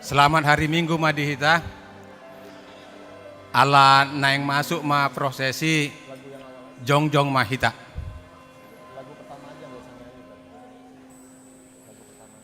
Selamat hari Minggu Madihita. Ala naeng masuk ma prosesi Jongjong Mahita. Lagu pertama aja biasanya ini. Lagu pertama.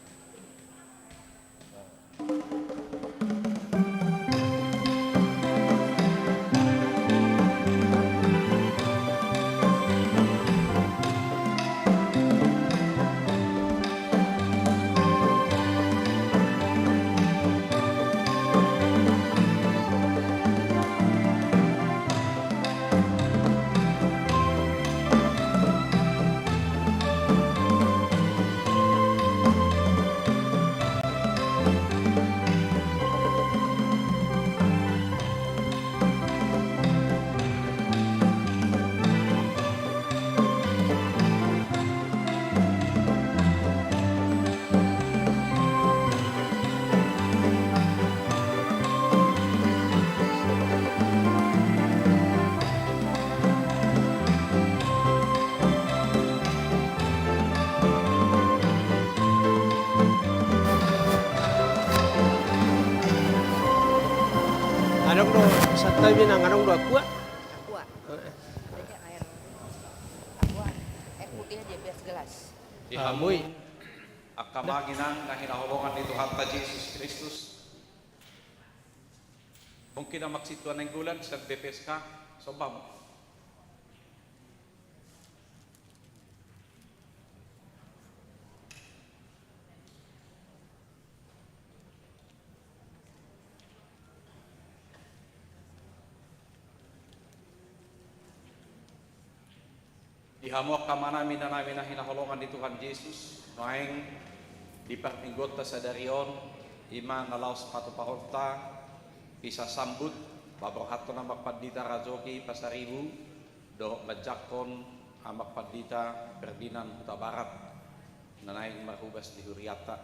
Anong do sa tabi ng anong do aqua? Aqua. Ada air aqua. Air putih aja biar segelas. Amoy. Akamaginang na hinahulungan ni Tuhan ta Jesus Kristus. Kung kinamaksituan ng gulan sa BPSK, sobam. Ihamok ka namin na hinahulungan ni Tuhan Jesus. Noeng diperminggot ta sa darion, ima ngalaw sa patupahorta, isa sambut, babrahato na magpadita Rajoki Pasaribu, do majakon amak padita Ferdinand Huta Barat, nanaing marhubas di Huriata.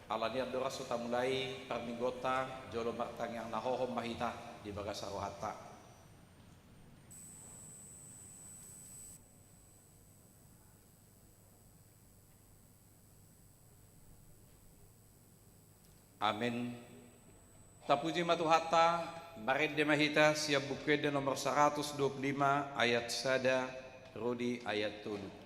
Alania doras suta mulai perminggota, jolo martang yang nahohom mahita di Bagasarohata. Amin. Tapuji matuhata, marid de mahita siap bukede nomor 125 ayat sada, Rudi ayat 7.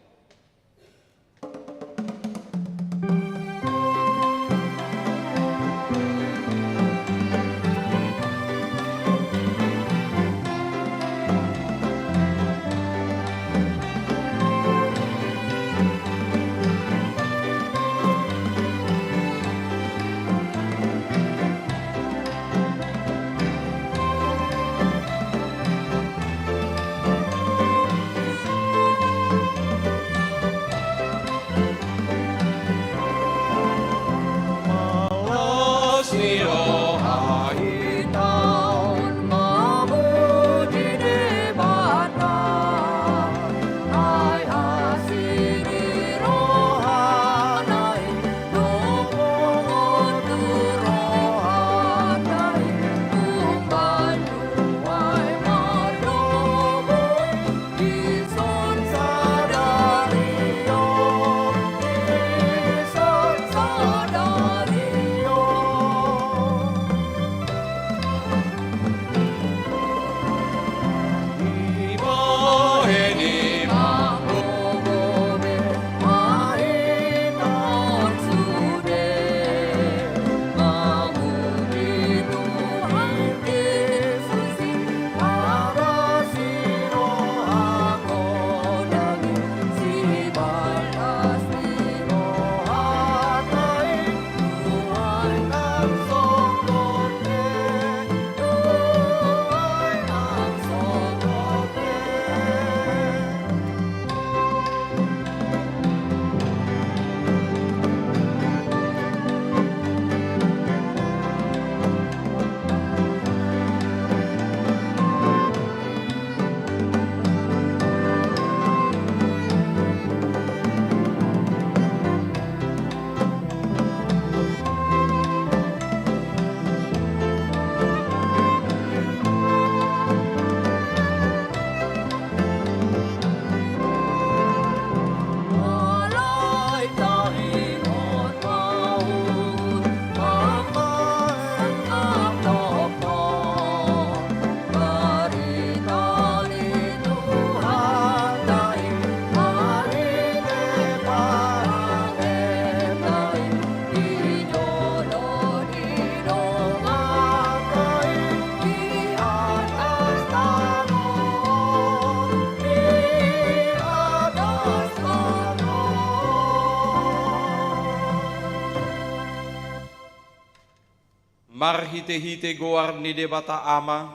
marhite-hite goar ni debata ama,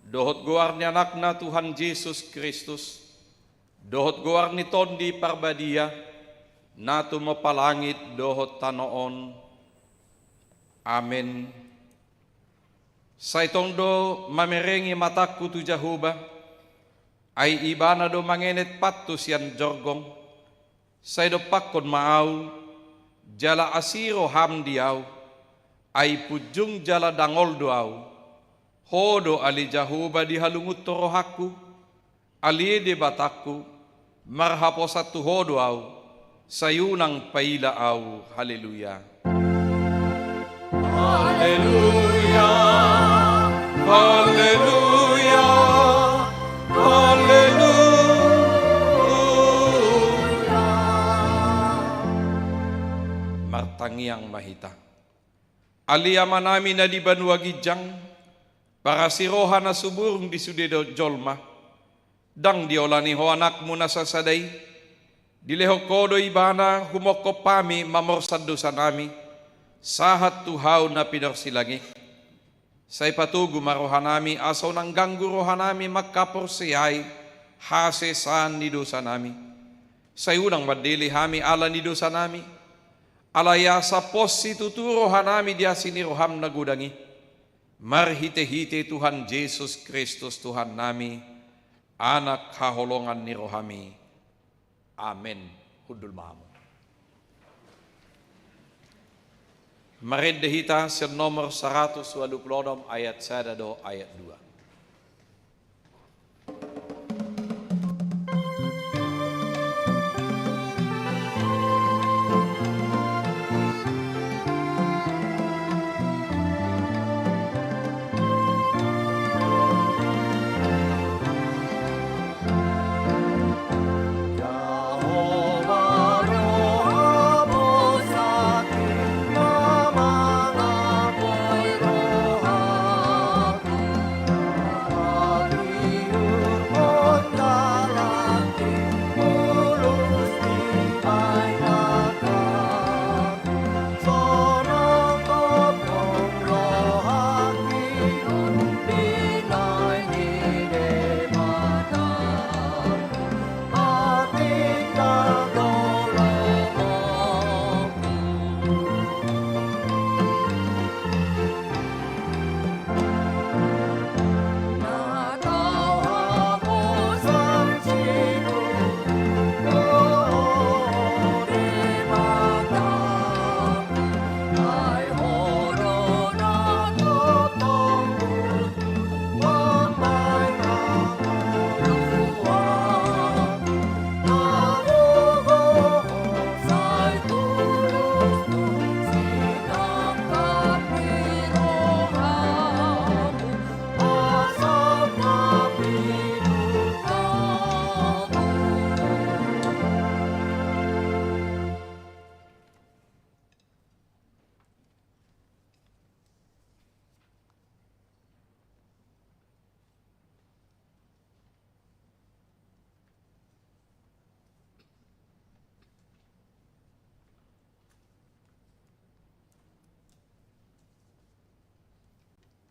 dohot goar ni anakna Tuhan Yesus Kristus, dohot goar ni tondi parbadia, natu mapalangit dohot tanoon. Amen. Sa itong do mamerengi matakku tu Jehovah, ay ibana do mangenet patu sian jorgong, sa do pakon maaw, jala asiro ham diaw, ay pujung jala dangol doaw, hodo ali Jehovah di halungut torohaku, ali de batakku, marhapo satu hodo aw, sayunang paila aw. Haleluya. Haleluya, haleluya, haleluya. Martangiang mahita. Aliyama namin na di banwa gijang, para siroha na suburong di sudedo jolma, dang diolani ho anak mo na sasaday, dileho kodo ibana humoko pami mamorsad dosa nami, sahat tuhaw na pinarsilangi. Sa ipatugo marohanami asaw ng ganggu rohanami magkaporsiyay hase saan ni dosa nami. Sa unang madili hami ala ni dosa nami, alaya sa pos si tuturo hanami dia siniroham na gudangi. Marhite-hite Tuhan Jesus Kristus Tuhan nami, anak kaholongan ni rohami. Amen. Hudul mahamu. Marindahita sa nomor 126 ayat 1 do ayat 2.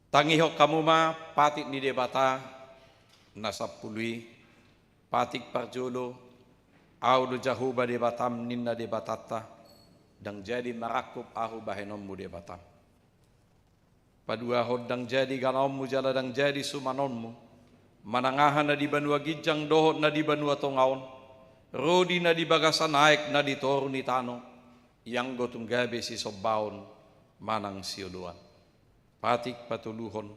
Tangihok kamu ma patik ni debata nasa pului patik parjolo au do Jehovah debatam ninna debatata dang jadi marakup ahu bahenommu debatam padua hod dang jadi ganommu jala dang jadi sumanonmu manangahan na di banua gijang dohot na di banua tongaon rodi na di bagasa naik na di toru ni tano yang gotong gabe si sobaon manang siuduan patik patuluhon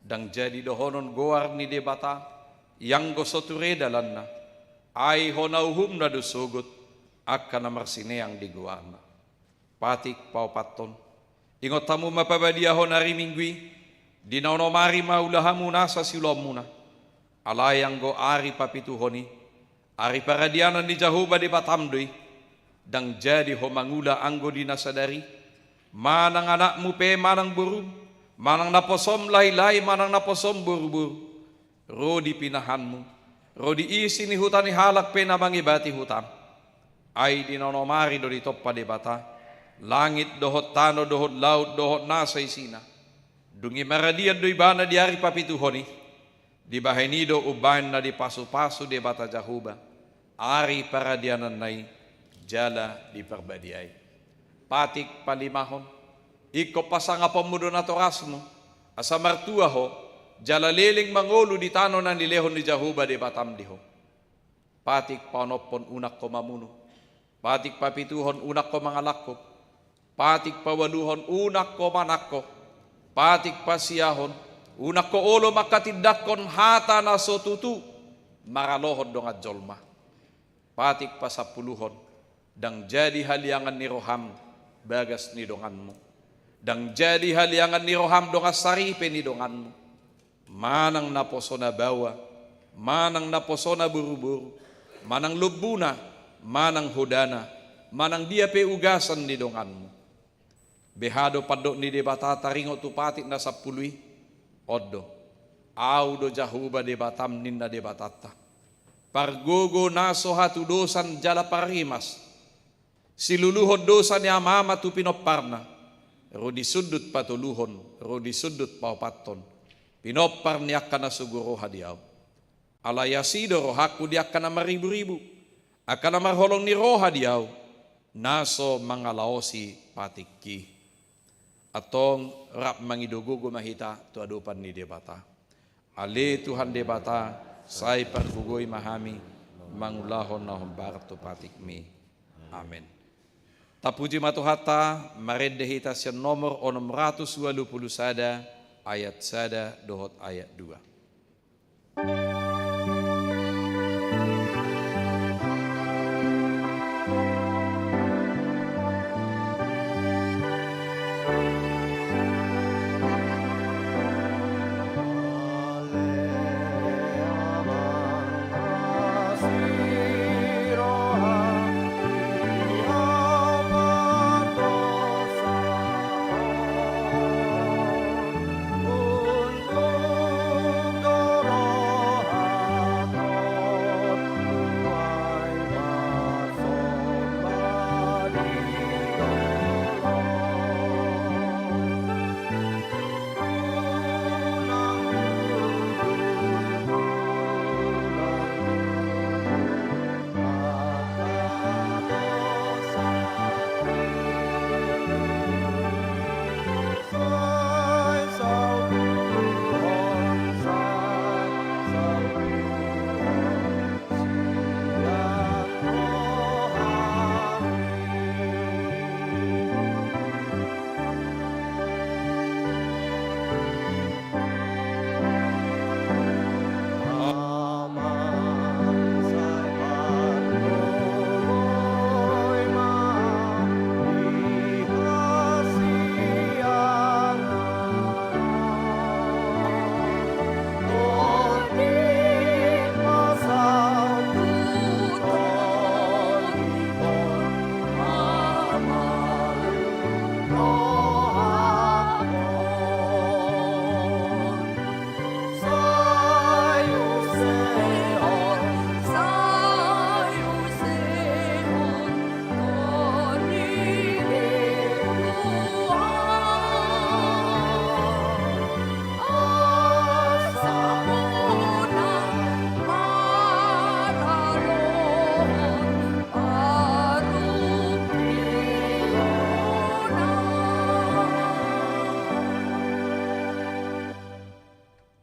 dang jadi dohonon goar ni debata yang gosoture dalanna ai honauhum na dosugut akan namarsine yang di goarna patik paupaton ingot tamu mapabadiahon hari minggui di naonomari maulahamu nasa silomuna alayang go ari papituhoni ari paradianan di Jehovah di batamdoi dang jadi homangula anggo di nasadari manang anakmu pe manang burung manang naposom lailai manang naposom buru-buru rodi pinahanmu rodi isi ni hutan ni halak pe nabangibati hutan ai di nonomari do di toppa debata langit dohot tano dohot laut dohot nasa isina Dungi maradian do ibana di hari papituhoni, di bahenido ubain na di pasu-pasu di bata jahuba, ari paradianan nai, jala di perbadiai. Patik palimahon, iko pasanga pemudo na torasmo, asa martua ho, jala leling mangolu di tano na nilehon di jahuba di batam diho. Patik panopon unak ko mamuno, patik papituhon unak ko mangalakko, patik pawaluhon unak ko manakko, patik pasiyahon unak ko olo makatindakon hata na sotutu, maralohon dong at jolma. Patik pasapuluhon, dang jadi haliangan ni roham, bagas ni donganmu. Dang jadi haliangan ni roham dong asaripe ni donganmu. Manang naposona bawa, manang naposona buru-buru, manang lubuna, manang hodana, manang dia pe ugasan ni donganmu. Behado padok ni debata taringo tu patik na sapului, oddo, audo jahuba debatam ninna debatata. Pargogo naso hatu dosan jala parimas, siluluhon dosan ya mama tu pinoparna, rodi sudut patuluhon, rodi sudut paupaton, pinopar ni akan nasuguro hadiau. Alayasido rohaku di akan maribu-ribu, akan marholong ni roha diau, naso mangalaosi patiki. Atong rap mangidogogo mahita tu adupan ni debata. Ale Tuhan debata, say pargugoy mahami, mangulahon na humbar tu patikmi. Amen. Tapuji matuhata, maredehita siya nomor 621 ayat 1 dohot ayat 2.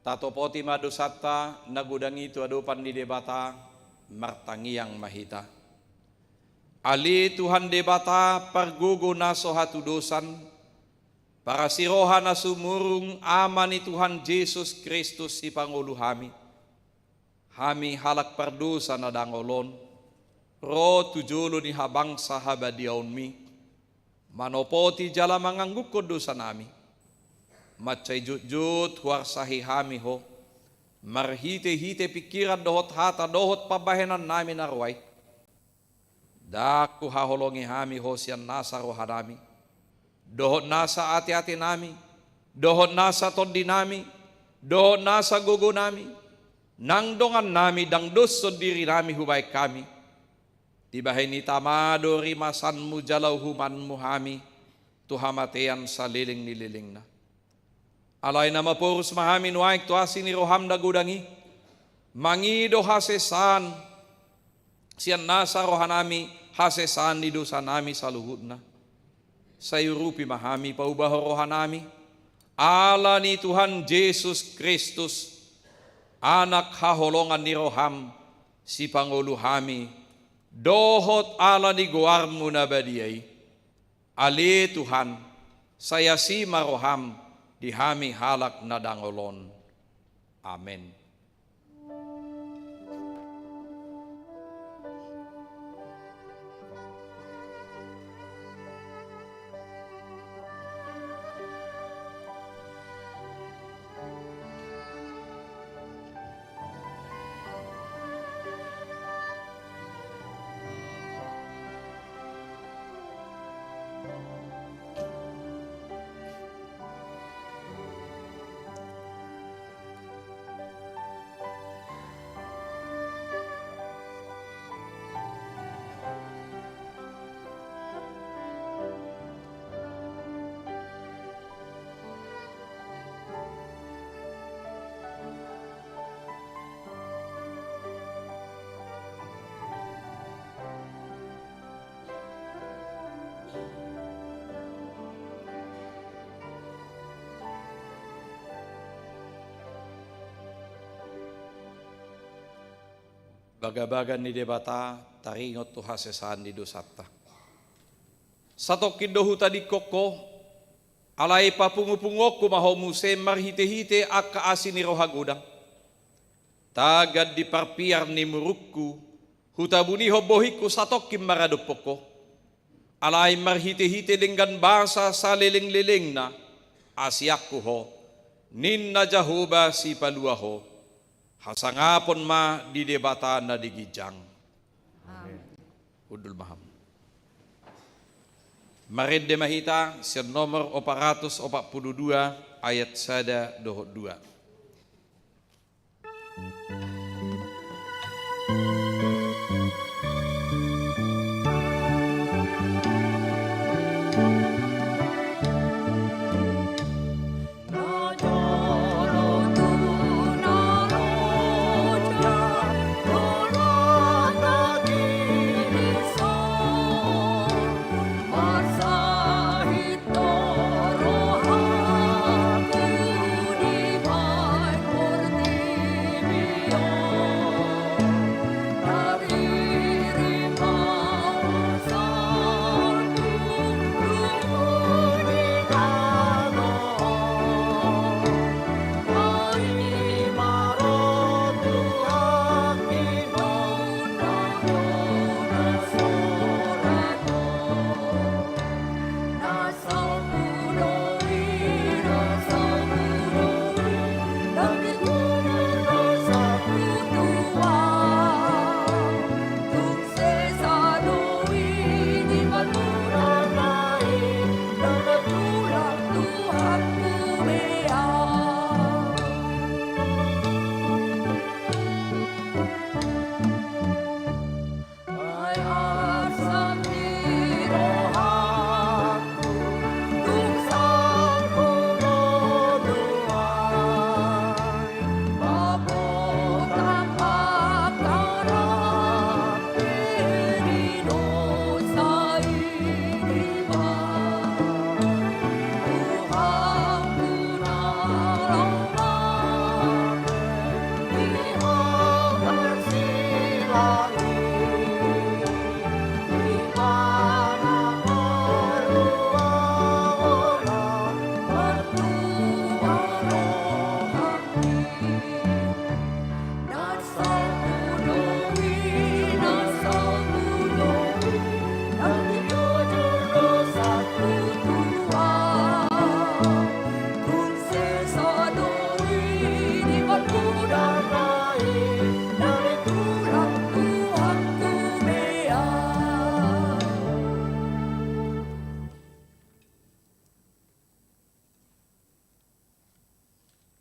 Tatopoti madusata nagudangi tu adupan di debata martangiang mahita. Ali Tuhan debata pargugo naso hatu dosan para siroha na sumurung amani Tuhan Yesus Kristus si Pangulo hami. Hami halak pardosa na dangolon ro tujulo ni habang sa habadiaon mi. Manopoti jala mangangguk ko dosa nami. Macay jut-jut huwar sahihami ho, marhite-hite pikiran dohot hata dohot pabahenan namin arway. Daku haholongi hami ho siyan nasa rohanami, dohot nasa ati-ati nami, dohot nasa tondi nami, dohot nasa gugo nami, nang dongan nami dang doso diri nami hubay kami. Tibahay ni tamado rimasanmu jalaw humanmu hami, tuhamatean sa liling nililing na. Alay na mapurus mahami nuaik tuasi ni roham da gudangi. Mangido hasesan. Sian nasa rohanami hasesan di dosa nami saluhudna. Sayurupi mahami paubah rohanami. Allah ni Tuhan Yesus Kristus. Anak haholongan ni roham. Si Pangulo hami. Dohot Allah ni guarmu na badiyay. Ali Tuhan. Saya si maroham. Dihami halak na dangolon. Amen. Bagabagan ni debata taringot tu hasesan di dosata. Satokin dohu tadi koko alai papungu-pungok kumaho muse marhite-hite akka asin ni rohagudang. Tagad di parpiar ni murukku hutabuni hobohiku satokin maradopoko. Alai marhite-hite dengan bahasa saliling-liling na asyaku ho ninna jahoba si paluaho. Hasangapon ma di debata na digijang. Udul maham. Marid de mahita sir nomor 442 ayat sada dohot 2.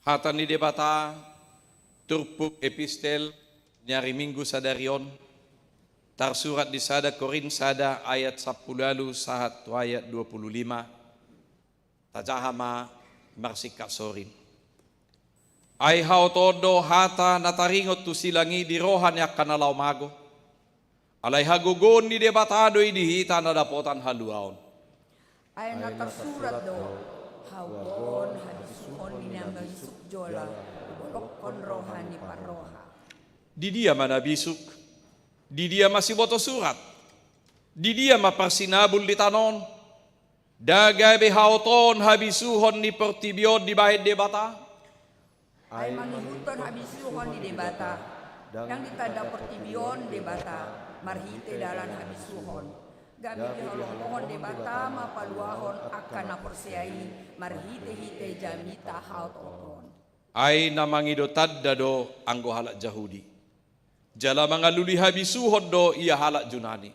Hatan ni debata turpuk epistel nyari minggu sadarion tarsurat di sada Korin sada ayat 10 lalu sahat ayat 25 tajahama marsika sorin. Ay hao todo hata nataringot tu silangi di rohan yak kanalaw mago. Alay hagugon ni debatado idihita na dapotan haluaon. Ay natarsurat do, hawon hadisuhon ni nambang sukjola, bolokon rohani paroha. Di dia manabisuk, di dia masih boto surat, di dia maparsinabul di tanon, dagay behauton habisuhon ni pertibion di bahid debata. Ay manghihuton habisuhon ni debata, yang ditada pertibion debata, marhite dalan habisuhon. Gabi dihalongkohon debata mapaluahon akan naporsiai, marhite-hite jamita haut oton. Ay namangidotad dado anggo halak Jahudi. Jala mangaluli habisuhon do ia halak Junani.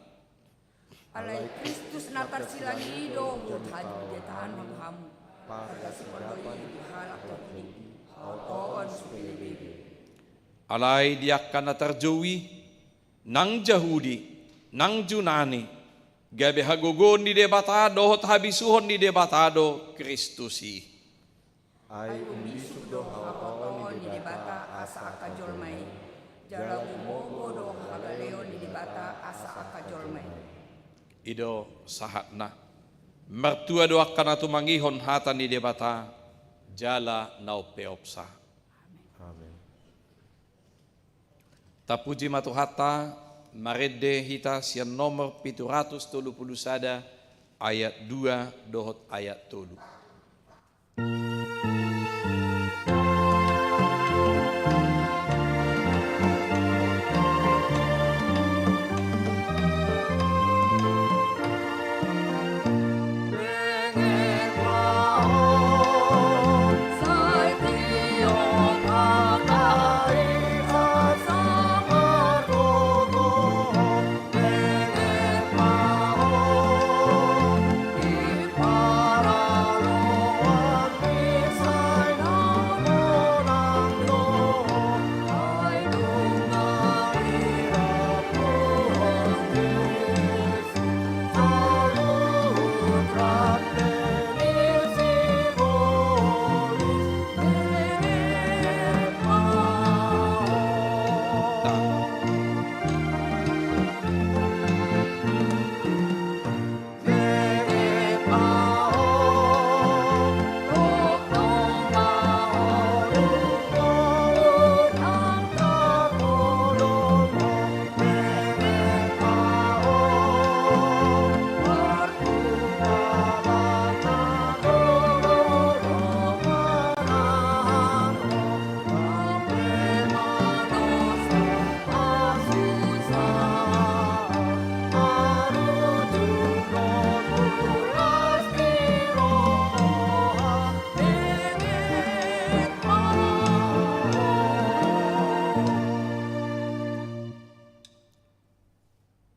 Alay Kristus natar silangi do hut haju detahan manghamu. Pada sepodoi dihalak Jahudi, hautoon supilibebe. Alay diakan natarjowi, nang Jahudi, nang Junani, gabe hagogon di debatado hot habisuhon di debatado Kristusi. Ay umbisuk do Hautoon di debata asa akajolmai. Jala gumogo do hagaleon di debata asa akajolmai. Ido sahatna. Mertua do akan atu mangihon hata ni debata, jala nau peopsa. Amin. Tapuji matu hata, marede hita sian nomor 731 ayat 2 dohot ayat 3.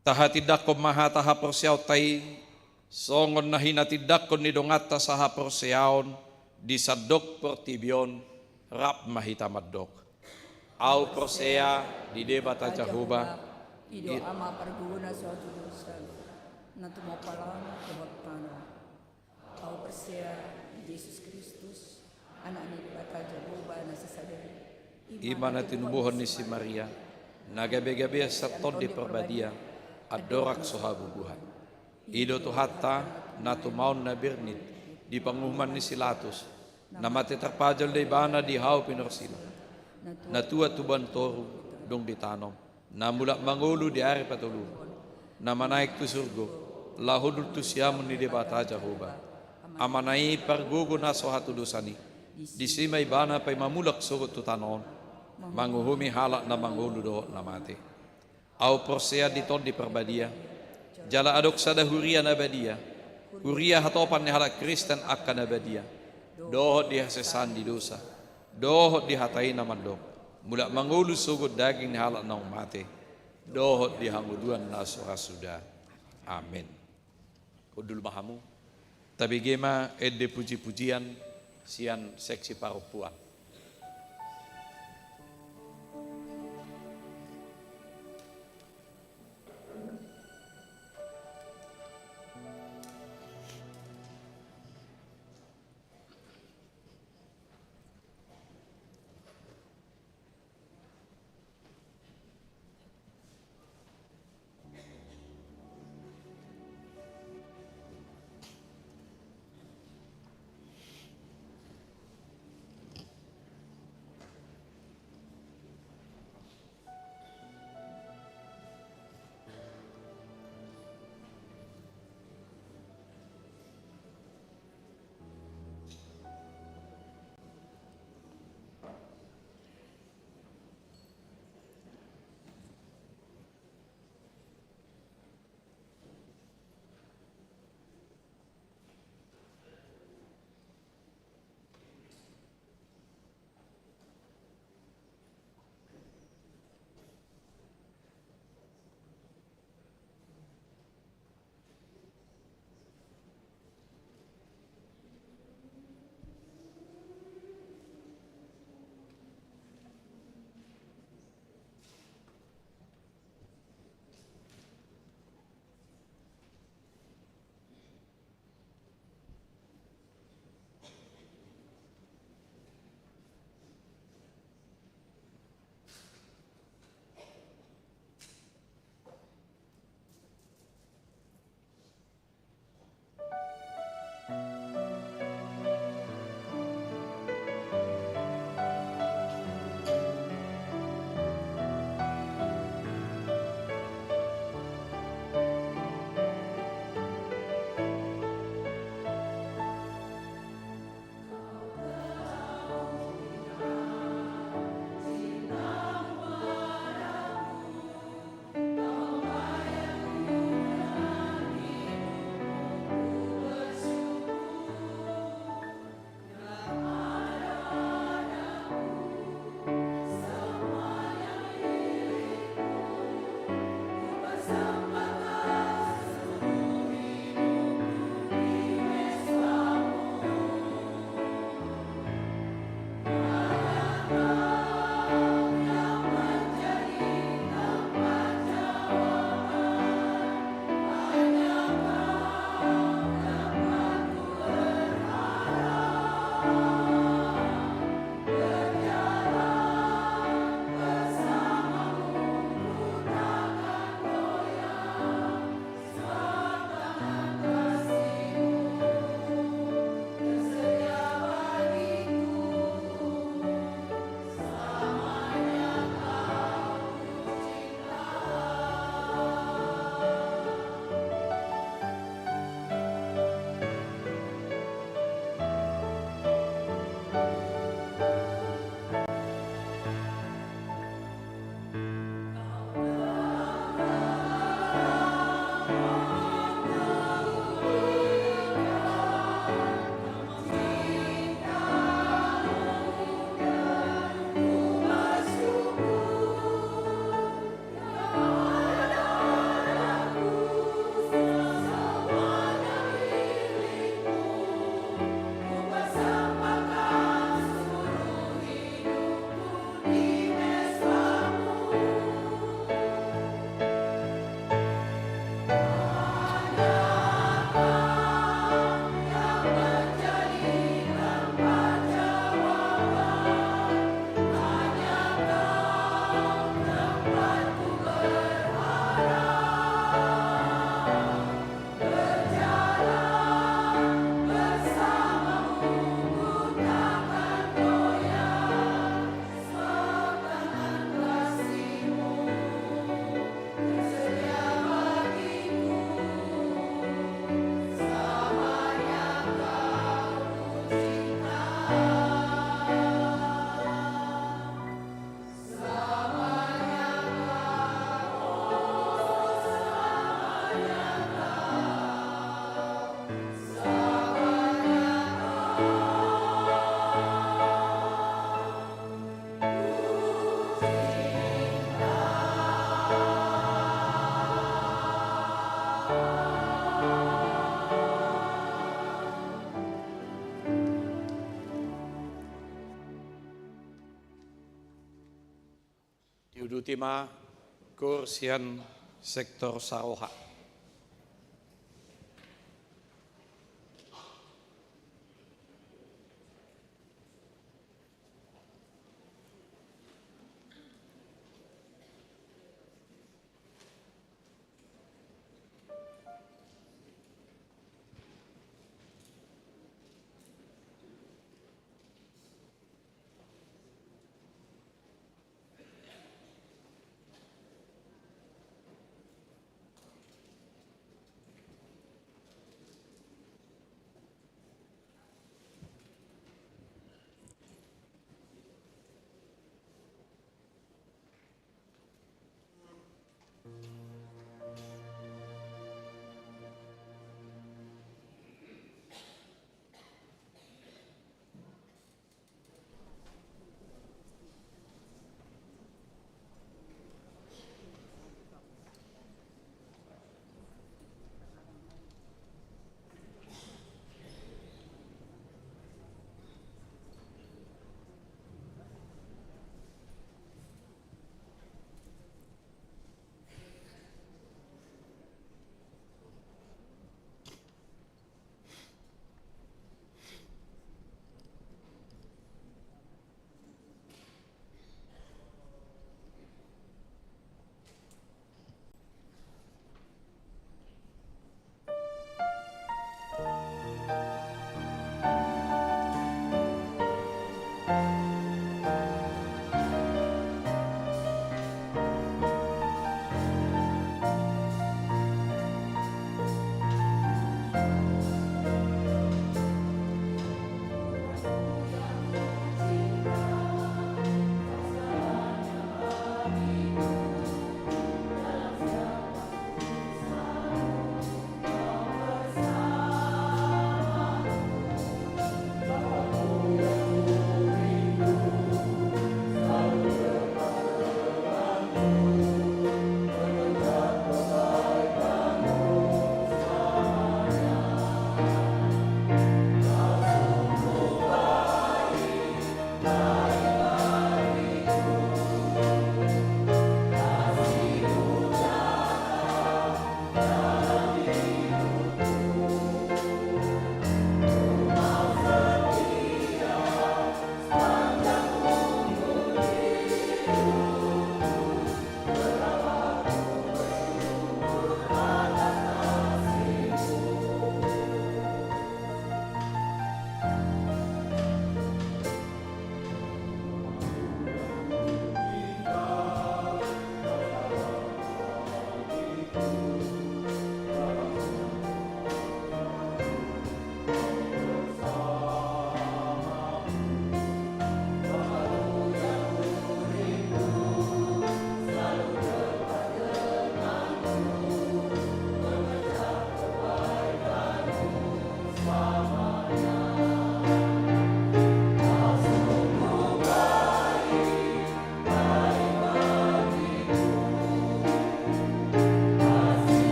Tahatidak ko mahataha porsiaw tay songon na hinatidak ko ni dongata sa haporsiaon di sadok pertibion rap mahitamadok. Au persea di debata Jahuba Ido ama perguna suatu dosa. Na tumapalang kebot tanah. Kau persia Yesus Kristus anak ni debata Jahuba na sasadari. iman na tinubuhon ni si Maria nagabi-gabi sa tod di perbadia adorak sohabubuhan. Ido tu hatta na tumaon na birnit di pangumuman ni Silatus na matiterpajal day bana di hao pinorsila. Na tua tuban toru dong ditanom na mula mangulo di ari patulu na manaik tu surgo lahudul tu siamun ni debata Jahuba amanai pargugo na sohatu dosani di simay bana pay mamulak sugot tu tanon manguhumi halak na mangulo do na mati. Au persea di ton di perbadia jala adok sada huria na badia huria hatopan ni halak Kristen akan na badia dohot di hasesan di dosa dohot di hatai na mandok mula mangulu sugut daging ni halak na mati dohot di hanguduan na sudah. Amin. Kudul mahamu tabi gema edde puji-pujian sian seksi parupuan. Dutima Kursian Sektor Saroha.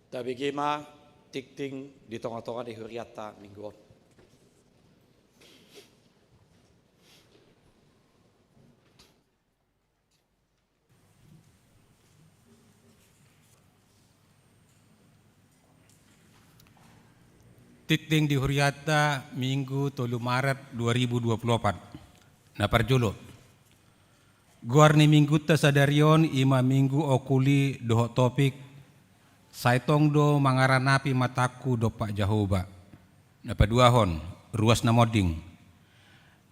Dabigima tikting di tengah-tengah di huriata mingguan. Tikting di Huriata Minggu 3 Maret 2024. Na parjulo. Guarni minggu ta sadarion ima minggu okuli doho topik saitong do mangaranapi mataku do Pak Jahoba. Na paduahon ruas na moding.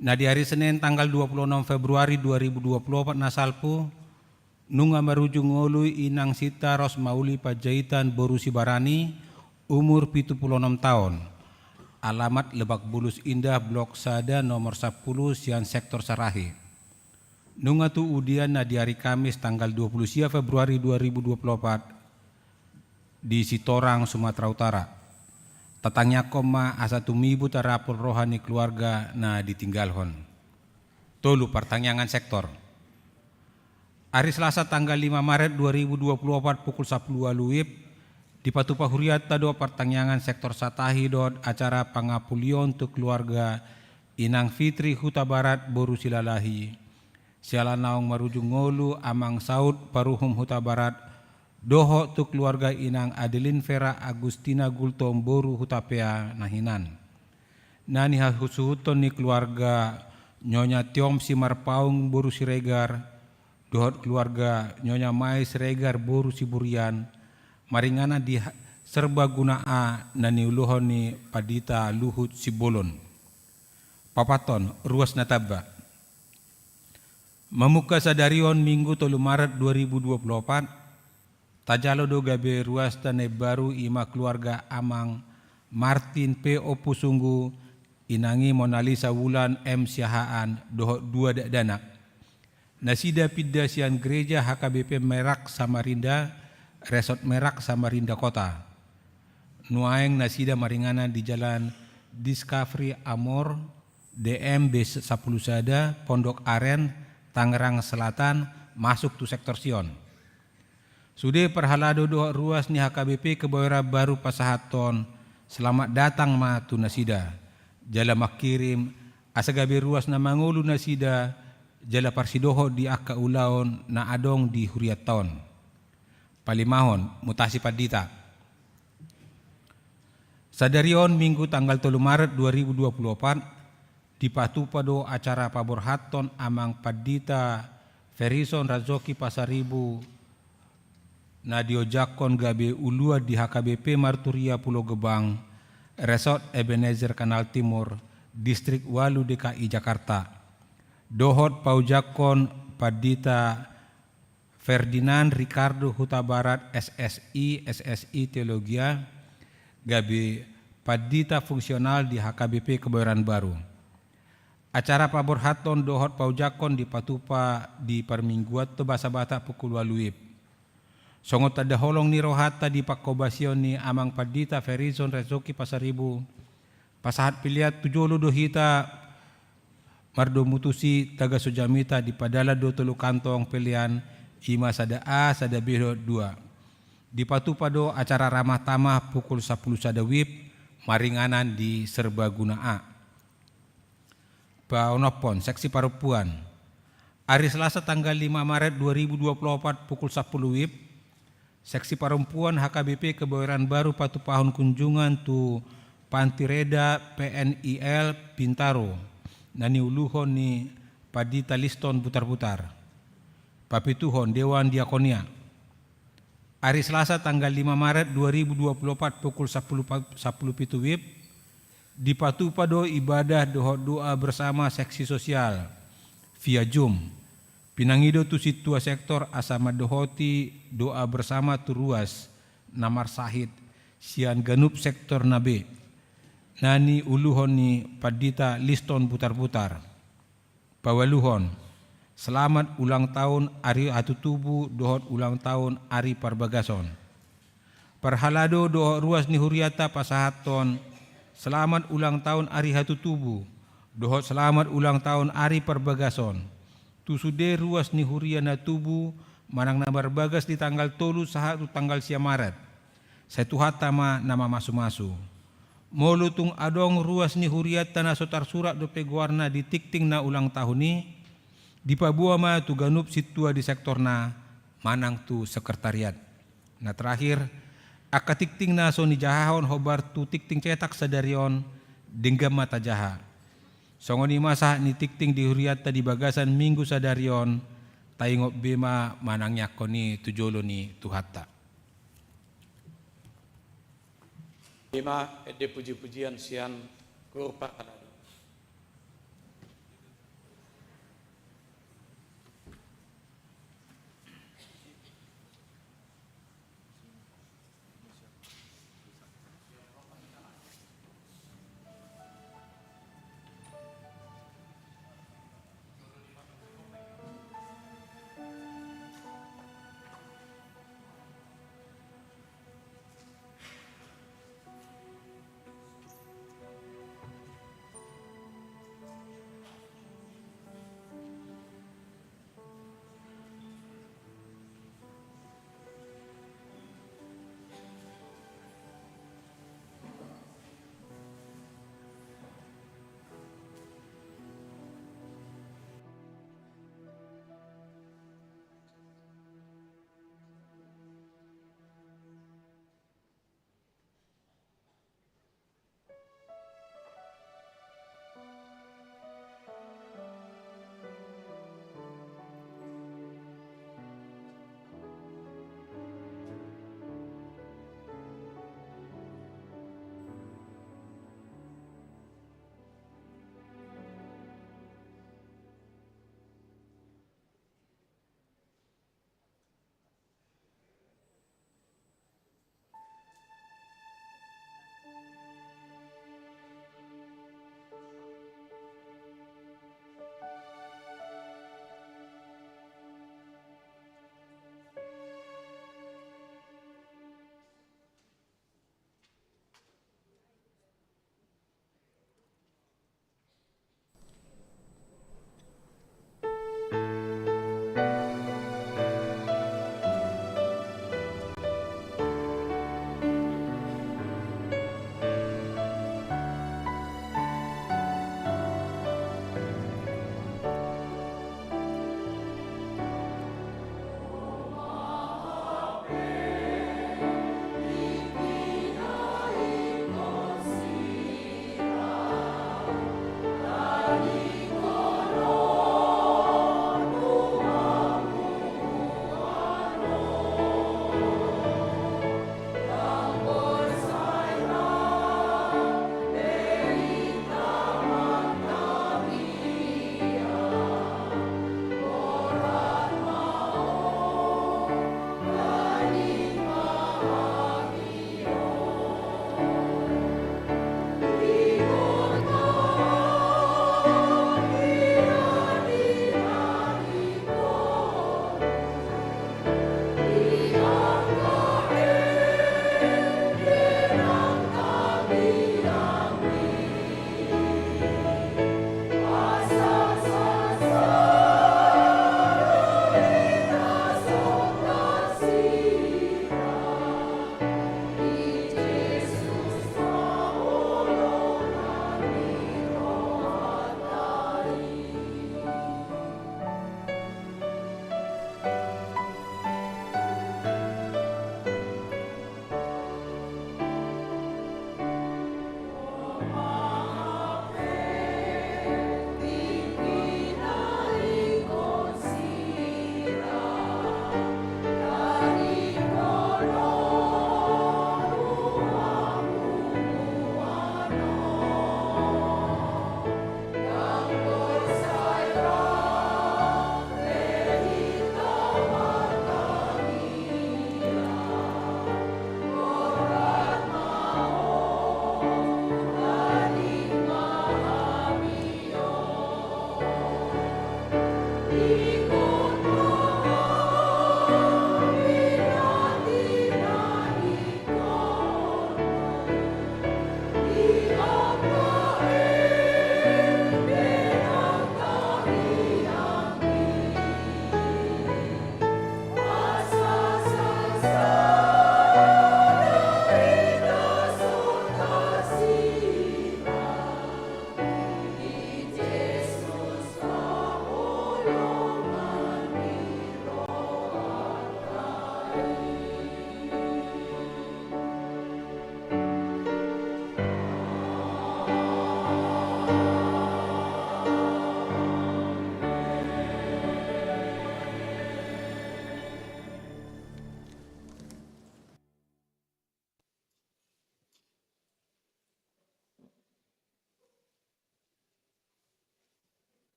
Na di hari Senin tanggal 26 Februari 2024 na salpu nunga maruju ngului inang sita ros mauli pajaitan borusi barani umur 76 tahun. Alamat Lebak Bulus Indah Blok Sada nomor 10 Sian Sektor Sarahi. Nunga tu udian na di hari Kamis tanggal 20 Februari 2024 di Sitorang, Sumatera Utara. Tatangnya koma asa tumibu tarapur rohani keluarga na ditinggalhon. Tolu pertanyaan sektor. Hari Selasa tanggal 5 Maret 2024 pukul 10 WIB di Patupa Huriata do pertanyaan sektor Satahi do acara pangapulion untuk keluarga Inang Fitri Huta Barat Boru Silalahi. Siala naong maruju ngolu amang saud paruhum Huta Barat doho tu keluarga Inang Adeline Vera Agustina Gultom Boru Hutapea Nahinan. Nani hahusuhuton ni keluarga Nyonya Tiom Simarpaung Boru Siregar, dohot keluarga Nyonya Mai Siregar Boru Siburian, maringana di serba gunaa nani uluhoni Padita Luhut Sibolon. Papaton ruas nataba. Memuka sadarion Minggu 3 Maret 2024 tajalo do gabe ruas tanai baru ima keluarga amang Martin P. Opusunggu inangi Monalisa Wulan M. Siahaan doho 2 danak. Nasida Pidasian Gereja HKBP Merak Samarinda Resort Merak Samarinda Kota. Nuaeng nasida maringana di jalan Discovery Amor DM B10 Sada Pondok Aren Tangerang Selatan masuk tu sektor Sion. Sudah perhalado doa ruas ni HKBP Kebawera Baru Pasahaton. Selamat datang ma tu nasida. Jala makirim asagabe ruas na mangulu nasida jala parsidoho di akka ulaon na adong di Huriaton. Palimahon mutasi Padita. Sadarion Minggu tanggal 3 Maret 2024 di Patupado acara paborhaton amang Padita Ferison Razoki Pasaribu Nadio Jakon Gabe Ulua di HKBP Marturia Pulau Gebang Resort Ebenezer Kanal Timur Distrik Walu DKI Jakarta. Dohot Paujakon Padita Ferdinand Ricardo Huta Barat SSI Teologia Gabe Padita Fungsional di HKBP Kebayoran Baru. Acara paborhaton dohot paujakon di Patupa di permingguat to basa bata pukul 8 WIB. Songot ada holong ni rohata di Pakobasion ni amang Padita Ferison Rezoki Pasaribu. Pasahat pilihat tujolo dohita mardo mutusi taga sujamita di padala do telu kantong pilihan ima sada A sada B 2. Di Patupa do acara ramah tamah pukul 10 sada WIB maringanan di Serbaguna A. Paunopon, seksi perempuan. Hari Selasa tanggal 5 Maret 2024 pukul 10 WIB, seksi perempuan HKBP Kebayoran Baru Patupahun kunjungan tu Pantireda PNIL Bintaro. Nani uluhon ni Padita Liston Putar-Putar. Papituhon Dewan Diakonia. Hari Selasa tanggal 5 Maret 2024 pukul 10 pitu WIB, di Patupado ibadah doa bersama seksi sosial via Zoom. Pinangido tu situa sektor asama dohoti doa bersama tu ruas namar sahid sian ganup sektor nabe. Nani uluhon ni Padita Liston Putar-Putar. Pawaluhon. Selamat ulang tahun Ari Atutubu dohot ulang tahun Ari Parbagason. Perhalado doa ruas ni Huriata Pasahaton. Selamat ulang tahun Ari Hatutubu. Dohot selamat ulang tahun Ari Parbagason. Tu sude ruas ni Huriana Tubu manang na barbagas di tanggal 3 sahatu tanggal sia Maret. Satu hatama nama masu-masu. Molu tung adong ruas ni Huriata na sotar surat do peguarna di tikting na ulang tahun ni. Di Pabua ma tu ganup situa di sektor na manang tu sekretariat. Na terakhir Aka tikting naso ni jahahon hobar tu tikting cetak sadarion denggam mata jaha. Songoni masa ni tikting di huriata di bagasan minggu sadarion taingop bema manangnya koni tujolo ni tuhata. Bima ede puji-pujian sian kurpa kanado.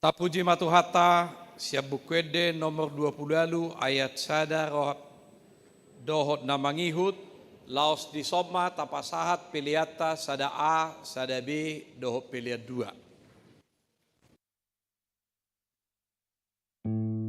Tapuji matuhata siap bukwede nomor 20 ayat sada roh dohot namangihut laos di soma tapasahat piliata sada A sada B dohot piliat 2. Happy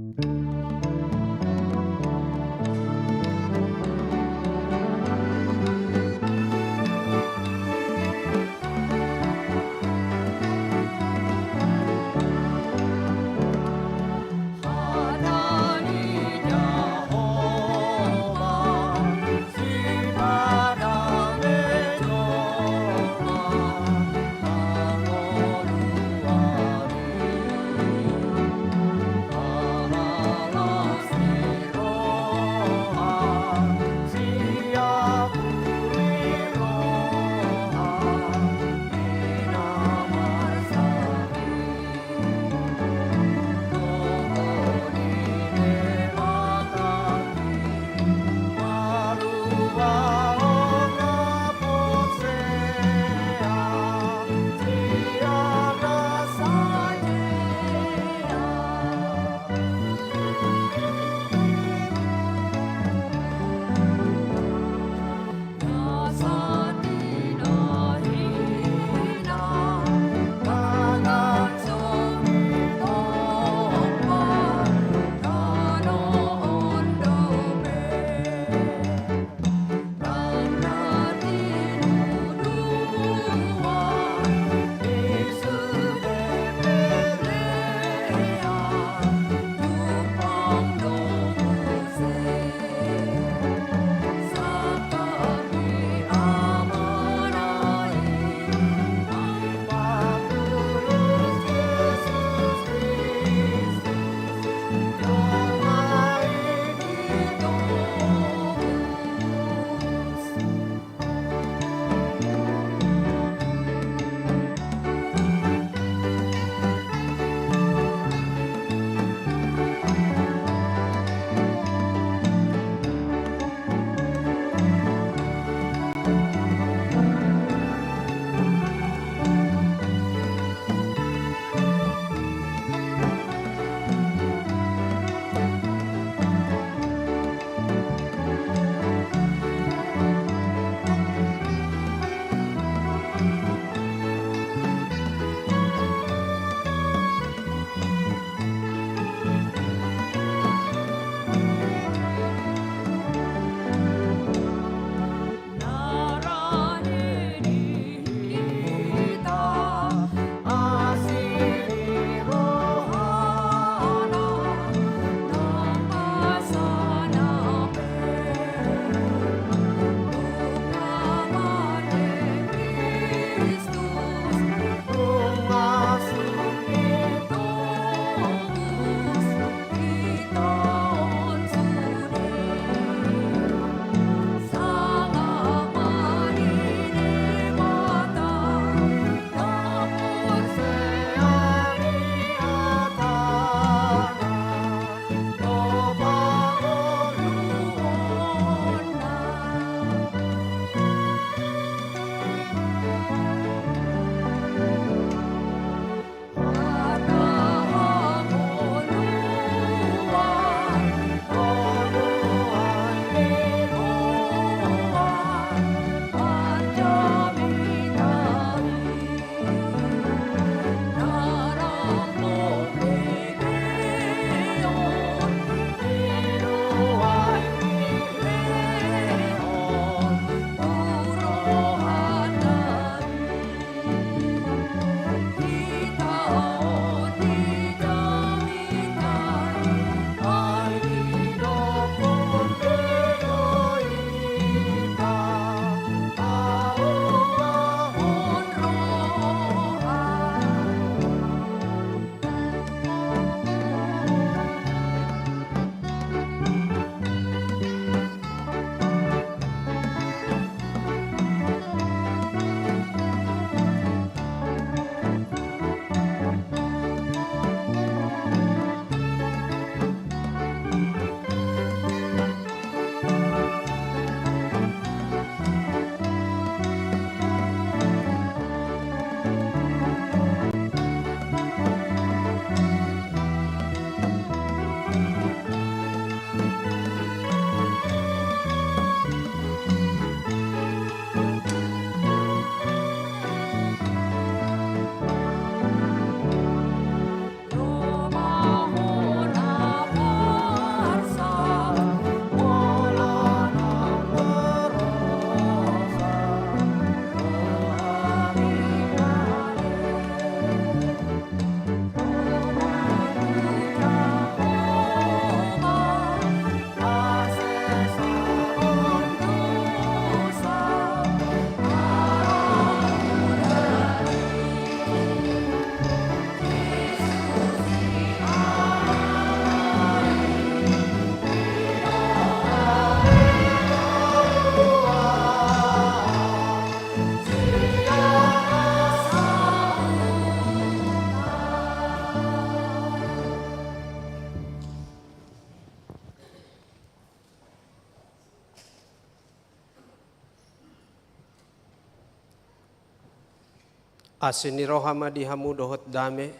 Asini rohama dihamu dohot dame.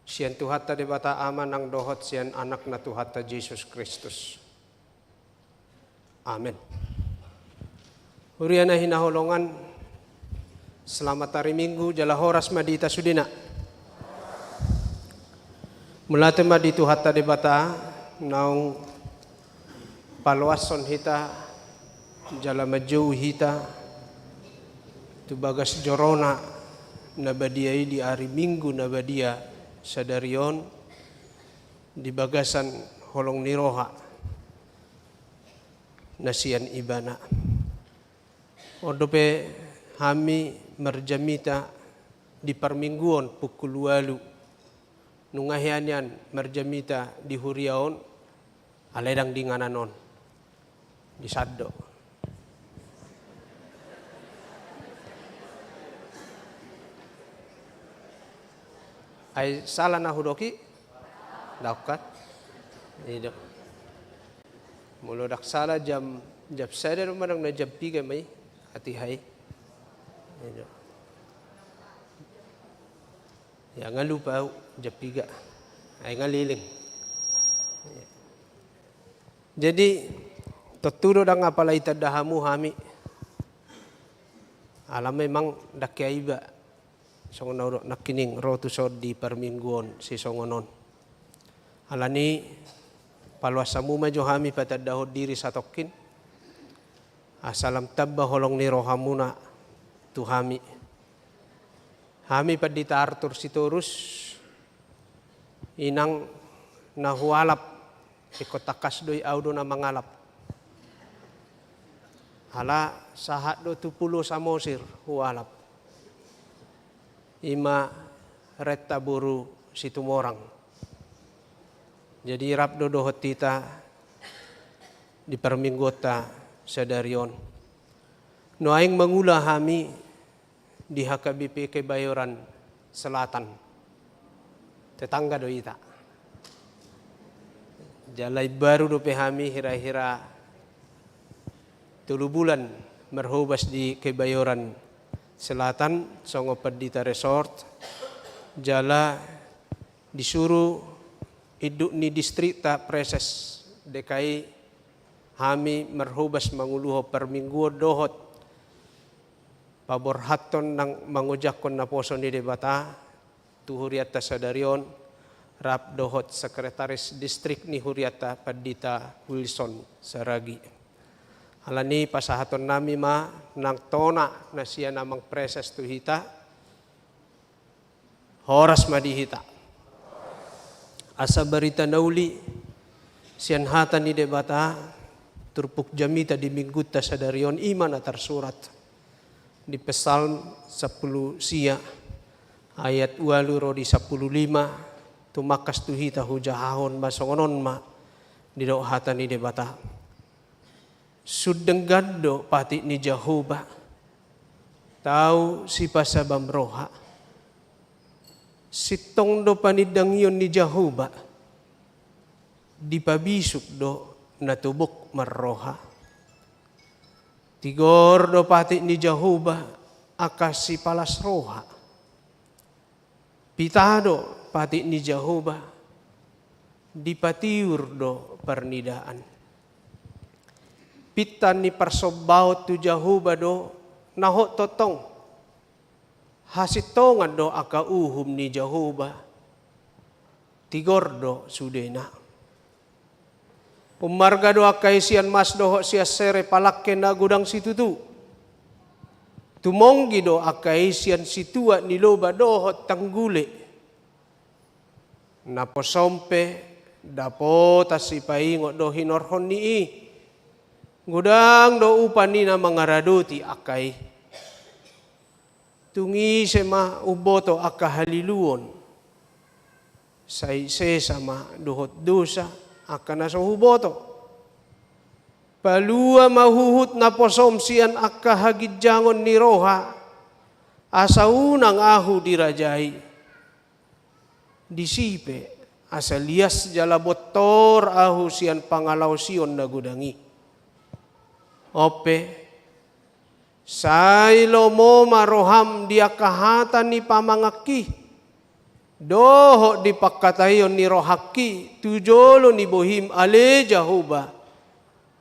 Sian Tuhata debata aman ang dohot sian anak na Tuhata Jesus Kristus. Amen. Huriana hinahulongan. Selamat hari Minggu jala horas madita sudina. Mulate madi Tuhata debata naung palwason hita jala maju hita tu bagas jorona nabadiai di hari Minggu nabadia sadarion di bagasan holong niroha nasian ibana odope hami merjamita di permingguan pukul 8 nungahianian merjamita di huriaon aledang di ngananon di saddo. Ay salah na hudoki daukat ido mulo dak sala jam sada rumanang na jam 3 may ati hay ido ya ngalupa jam 3 ay ngaliling jadi tuturo dang apalay tadahamu hami alam memang dakyaiba songonauro nakining rotusod di permingguan si songonon. Alani palwasamu majo hami patadahod diri satokin. Asalam tabba holong ni rohamuna tu hami. Hami padita Arthur Sitorus inang nahualap ikotakas doi audo na mangalap. Hala sahat do 70 samosir hualap. Ima retta buru situmorang. Jadi rap dodohot tita di perminggota sadarion. No aing mangula hami di HKBP Kebayoran Selatan. Tetangga do ita. Jalai baru do hami hira-hira 3 bulan merhobas di Kebayoran Selatan, songo Perdita Resort, jala disuruh iduk ni distrik tak preses DKI hami merhubas manguluho perminggu dohot pabor haton nang mangujakon na poso ni debata tu huriata sadarion rap dohot sekretaris distrik ni huriata Perdita Wilson Saragi. Alani pasahaton nami ma nang tona na siya namang preses tu hita horas madihita asa berita nauli sian hata ni debata turpuk jamita di mingguta sadarion iman atar surat di Psalm 10 sia ayat 8 rodi 15 tumakas tu hita hujahahon masongonon ma di do hata ni debata sudeng gando pati ni Jehovah tahu si pasabam roha sitong do panidang yon ni Jehovah dipabisuk do natubok marroha tigor do pati ni Jehovah akas si palas roha pitado pati ni Jehovah dipatiur do pernidaan pitan ni parsobaw tu Jehovah do naho totong hasitongan do akauhum ni Jehovah tigor do sudena umarga do akay sian mas doho siya sere palakke na gudang situtu tumonggi do akay sian situa ni loba doho tanggule naposompe dapota si paingo do hinorhon ni gudang do upani na mangaradoti akay. Tungi sema uboto akahaliluon. Say sama duhot dosa akana sa uboto. Palua mahuhut na posom siyan akahagidjangon ni roha. Asa unang ahu dirajai. Disipe asa lias jala botor ahu siyan pangalaw siyon na gudangi. Ope Sailo mo maroham dia kahatan ni pamangaki. Doho di pakatayon ni rohaki. Tujolo ni bohim ale Jehovah.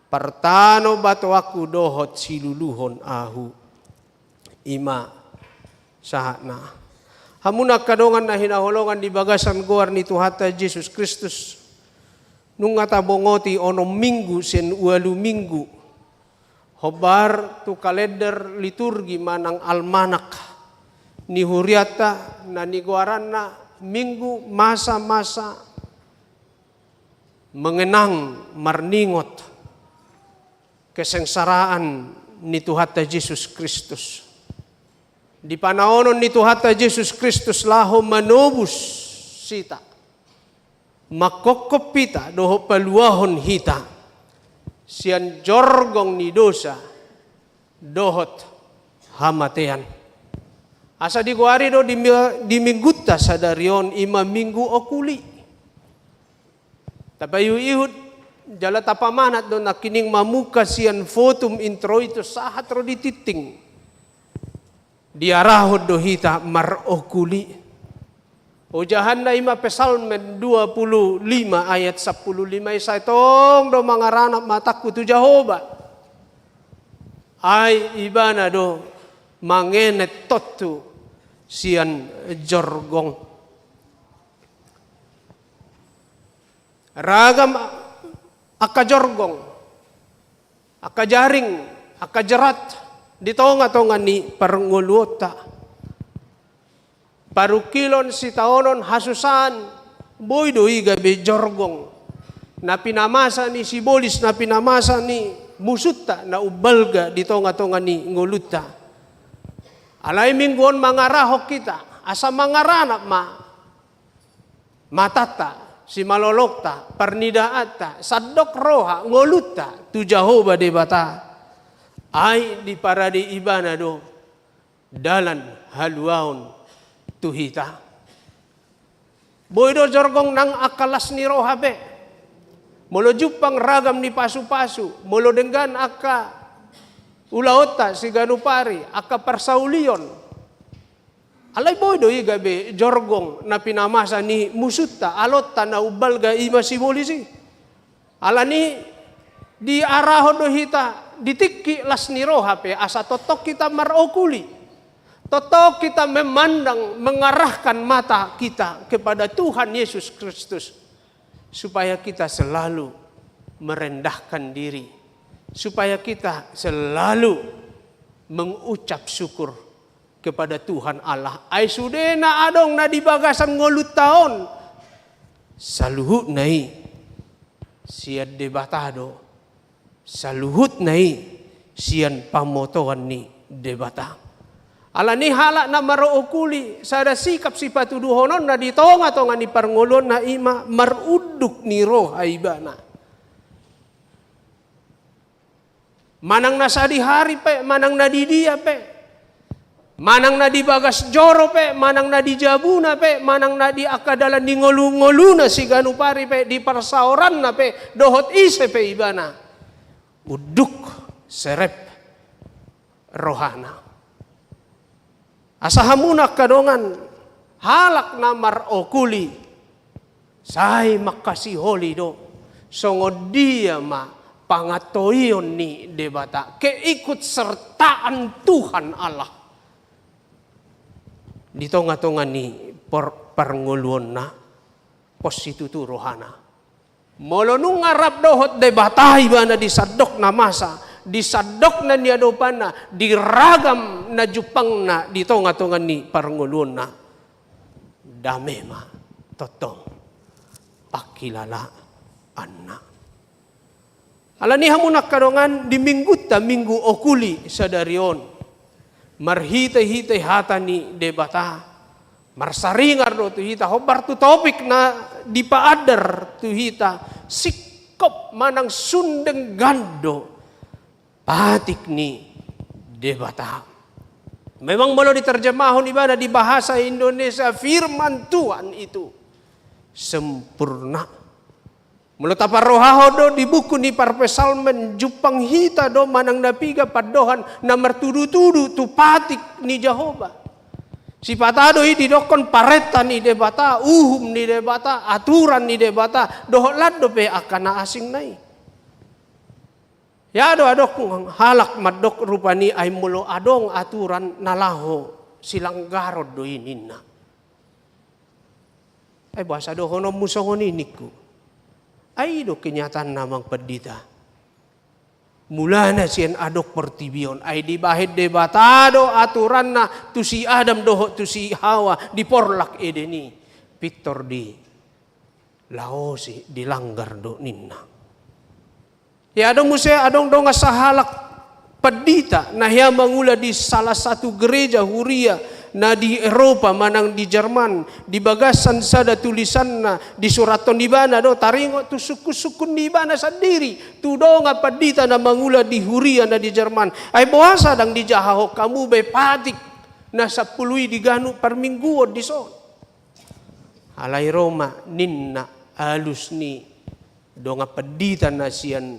Partano bato aku dohot siluluhon ahu. Ima sahana. Hamuna kadongan na hinaholongan di bagasan goar ni Tuhata Jesus Kristus. Nung atabongoti ono minggu sen ualu minggu. Hobar tu kalender liturgi manang almanak. Ni huriata na ni goaranna minggu masa-masa mengenang marningot kesengsaraan ni Tuhata Jesus Kristus. Di panaonon ni Tuhata Jesus Kristus laho manobus sita. Makokopita doho paluahon hita. Sian jorgong ni dosa dohot hamatean. Asa diguari do di mingguta sadarion ima minggu okuli. Tapayu ihud jala tapamanat do nakining mamuka sian fotum intro itu sahat ro dititing. Diarahod do hita mar okuli. Ujahan na ima Psalmen 25 ayat 15 isa itong do mga ranap matakku tu Jehovah. Ay ibana do mangenet totu sian jorgong. Ragam akajorgong, akajaring, akajerat ditonga-tonga ni parnguluota. Parukilon si taonon hasusan boy doi gabi jorgong na pinamasa ni sibolis na pinamasa ni musutta na ubalga di tonga-tonga ni nguluta. Alay mingguon mangarahok kita asa mangarana matata si malolokta parnidaata sadok roha nguluta tu Jehovah de bata ay di paradi ibana do dalan haluaon tuhita. Boydo jorgong nang akalas ni rohabe. Molo jupang ragam ni pasu-pasu. Molo denggan aka ulaota si ganupari. Aka persaulion. Alay boydo igabe jorgong na pinamasa ni musutta. Alota na ubalga ima si bolisi. Alani di araho do hita. Ditikki las ni rohabe. Asa totok kita marokuli. Toto kita memandang, mengarahkan mata kita kepada Tuhan Yesus Kristus. Supaya kita selalu merendahkan diri. Supaya kita selalu mengucap syukur kepada Tuhan Allah. Ay sudena adong na di bagasan ngolut taon. Saluhut nai siad debatado. Saluhut nai sian pamotoan ni debata. Ala ni halak na marookuli sada sikap si patuduhonon na ditonga-tonga ni parngulon na ima maruduk ni roh aibana. Manang nasa di hari pe, manang na di dia pe. Manang na di bagas joro pe, manang na di jabuna pe, manang na di akadalan di ngolu-ngolu na si ganupari pe, di parsaoran na pe, dohot ise pe ibana. Uduk serep rohana. Asahamunak kadongan halak na marokuli say makasiholi do songod dia ma pangatoyon ni debata keikut sertaan Tuhan Allah di tonga-tonga ni parnguluon na positutu rohana molo nung ngarap dohot debata ibana di sadok na masa disadok na niya dopan na, diragam na jupang na, dito nga tongan ni parngulun na. Dame ma, totong, pakilalaan na. Alaniha mo nakadongan, di mingguta, minggu okuli sa darion. Marhitay-hitay hata ni debata. Marsaringar do tuhita, hobar tu topik na di paadar tuhita. Sikop manang sundeng gando. Patik ni debata. Memang belum diterjemahkan ibadah di bahasa Indonesia firman Tuhan itu sempurna. Mulut apa rohaho do di buku ni parpesalmen jupang hita do manang napiga padohan na mertudu-tudu tu patik ni Jehovah. Si patado di dokon pareta ni debata, uhum ni debata, aturan ni debata, dohot lado pe akana asing nai. Ya adok halak madok rupani ay mulo adong aturan nalaho silang garod do inina. Ay bahasa do hono musongon iniku. Ay do kenyataan namang pedita. Mulana sian adok pertibion. Ay dibahid debatado aturan na tu si Adam doho tu si Hawa di porlak edeni. Pitor di laosi dilanggar do ninna. Ya adong musya adong do nga sahalak pedita. Nah ya mangula di salah satu gereja huria na di Eropa manang di Jerman di bagasan sada tulisan na di suraton di bana do taringo tu suku-sukun di bana sendiri tu do nga padita na mangula di huria na di Jerman ay boasa dang di jahaho kamu be patik na sa pului di ganu parmingguon di so alay Roma ninna alus ni do nga padita na sian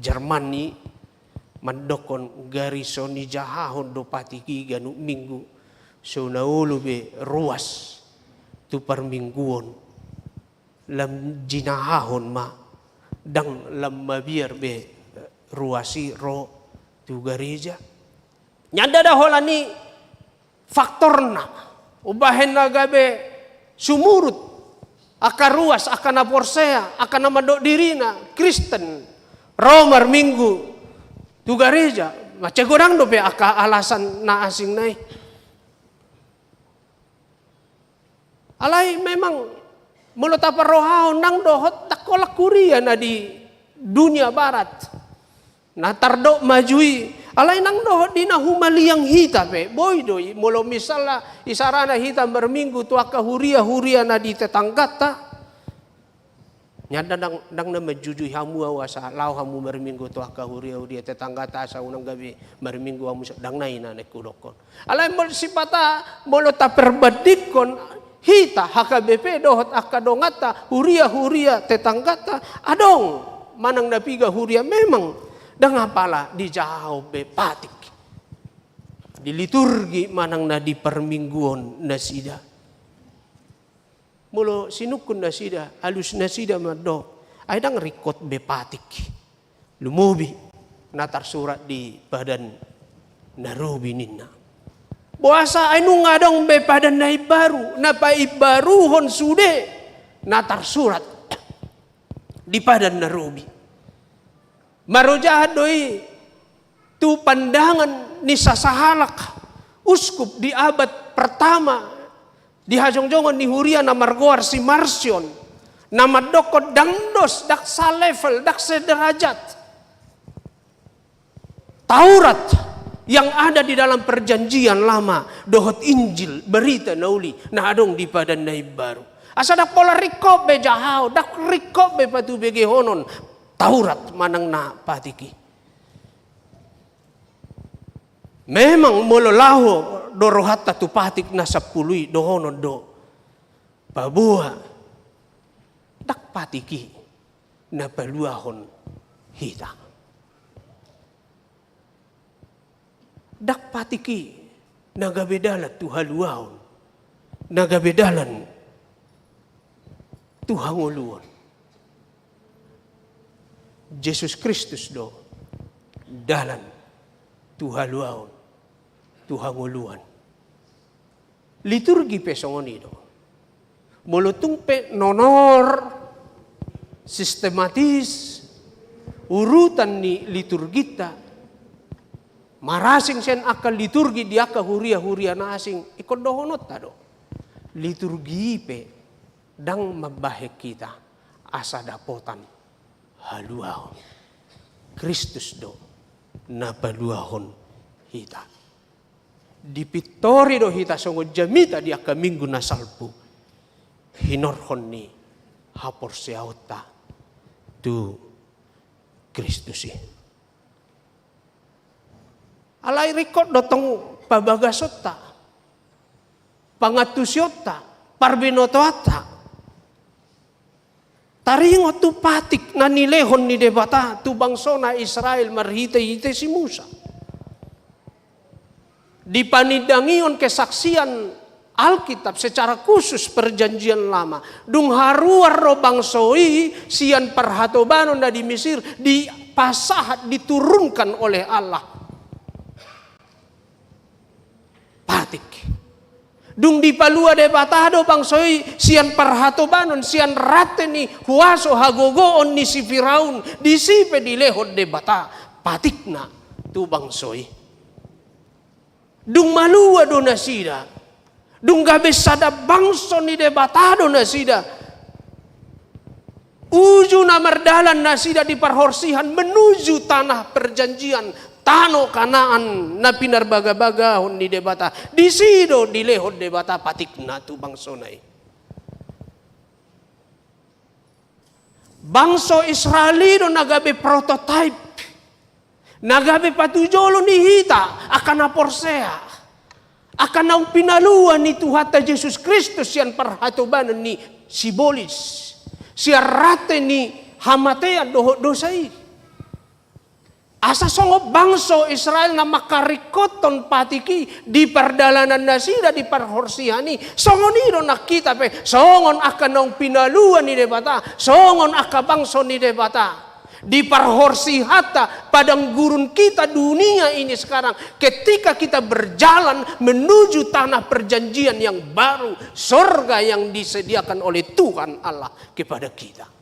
Jerman ni mandokon garison ni jahahon do patiki ganu minggu so naulu be ruas tu parmingguon lam jinahahon ma dang lam mabiar be ruasi ro tu gereja nyanda dah holani faktorna ubahen nagabe sumurut akar ruas akan aporsea akan amadok dirina Kristen Romar minggu tu gereja, macam gorang do pe aka alasan na asing nai. Alai memang mulut apa rohao nang dohot takolak kuria na di dunia barat. Na tardo majui, alai nang dohot di na humaliang hita pe. Boy doi, mulo misalnya isarana hita berminggu tu aka huria na di tetanggata. Nyada dang na majujui hamu awasa lau hamu marminggu tu aka huria tetangga ta sa unang gabi marminggu hamu dang na ina nekudokon. Alay mo sipata molo ta perbadikon hita HKBP dohot aka dongata huria tetangga ta adong manang napiga huria memang dang apala di jauh be patik. Di liturgi manang na di permingguon nasida. Mulo sinukun nasida, alus nasida madok. Ay dang rikot bepatik. Lumubi. Natar surat di badan narubi ninna. Buasa ay nung adong bepadan na ibaru. Napaibaruhon sude. Natar surat di badan narubi. Marojahat doi. Tu pandangan ni sasahalak. Uskup di abad pertama. Di hajong-jongon ni huria na margoar si Marsion na madokot dangdos dak sa level dak sederajat Taurat yang ada di dalam perjanjian lama dohot Injil berita nauli na adong di padan naib baru asa dak pola rikop be jahau dak rikop be patu bege honon Taurat manang na patiki memang molo laho dorohata tu patik na sapului dohono do pabuha dak patiki na paluahon hita dak patiki nagabedalan tu haluahon nagabedalan tu hanguluan Yesus Kristus do dalan tu haluahon tu hanguluan liturgi pesongon itu mulutung pe nonor sistematis urutan ni liturgita marasing sen akal liturgi di aka huria na asing ikon dohonot tado liturgi pe dang mabahek kita asa dapotan haluahon Kristus do na paluahon hita di pitori do hita songo jamita di aka minggu na salpu hinorhon ni hapor seauta tu Kristus alai rikot dotong pabagasota pangatusyota parbinotoata Taringot tu patik na nilehon ni debata tu bangsa na Israel marhite-hite si Musa. Dipanidangion kesaksian Alkitab secara khusus perjanjian lama. Dung haruar ro bangsoi sian perhatobanon na di Mesir di pasahat diturunkan oleh Allah. Patik. Dung di palua de batado bangsoi sian perhatobanon sian rate ni huaso hagogoon ni si Firaun disipe di lehot de bata patikna tu bangsoi. Dung malua do nasida. Dung gabe sada bangso ni de batado nasida. Uju na mardalan nasida di parhorsihan menuju tanah perjanjian. Tano Kanaan na pinarbaga-bagahon ni debata. Di sido di lehod debata patik na tu bangso na Bangso Israelido nagabe prototype. Nagabe patujolo ni hita akan na porsea. Akan ang pinaluan ni Tuhan Yesus Kristus yan parhatubanan ni sibolis. Siya rate ni hamatean dosai. Asa songop bangso Israel na makarikoton patiki di pardalanan na sila di parhorsihani. Songoniro nakita pe. Songon akan ang pinaluan ni debata. Songon aka bangso ni debata. Di parhorsihata padang gurun kita dunia ini sekarang. Ketika kita berjalan menuju tanah perjanjian yang baru. Surga yang disediakan oleh Tuhan Allah kepada kita.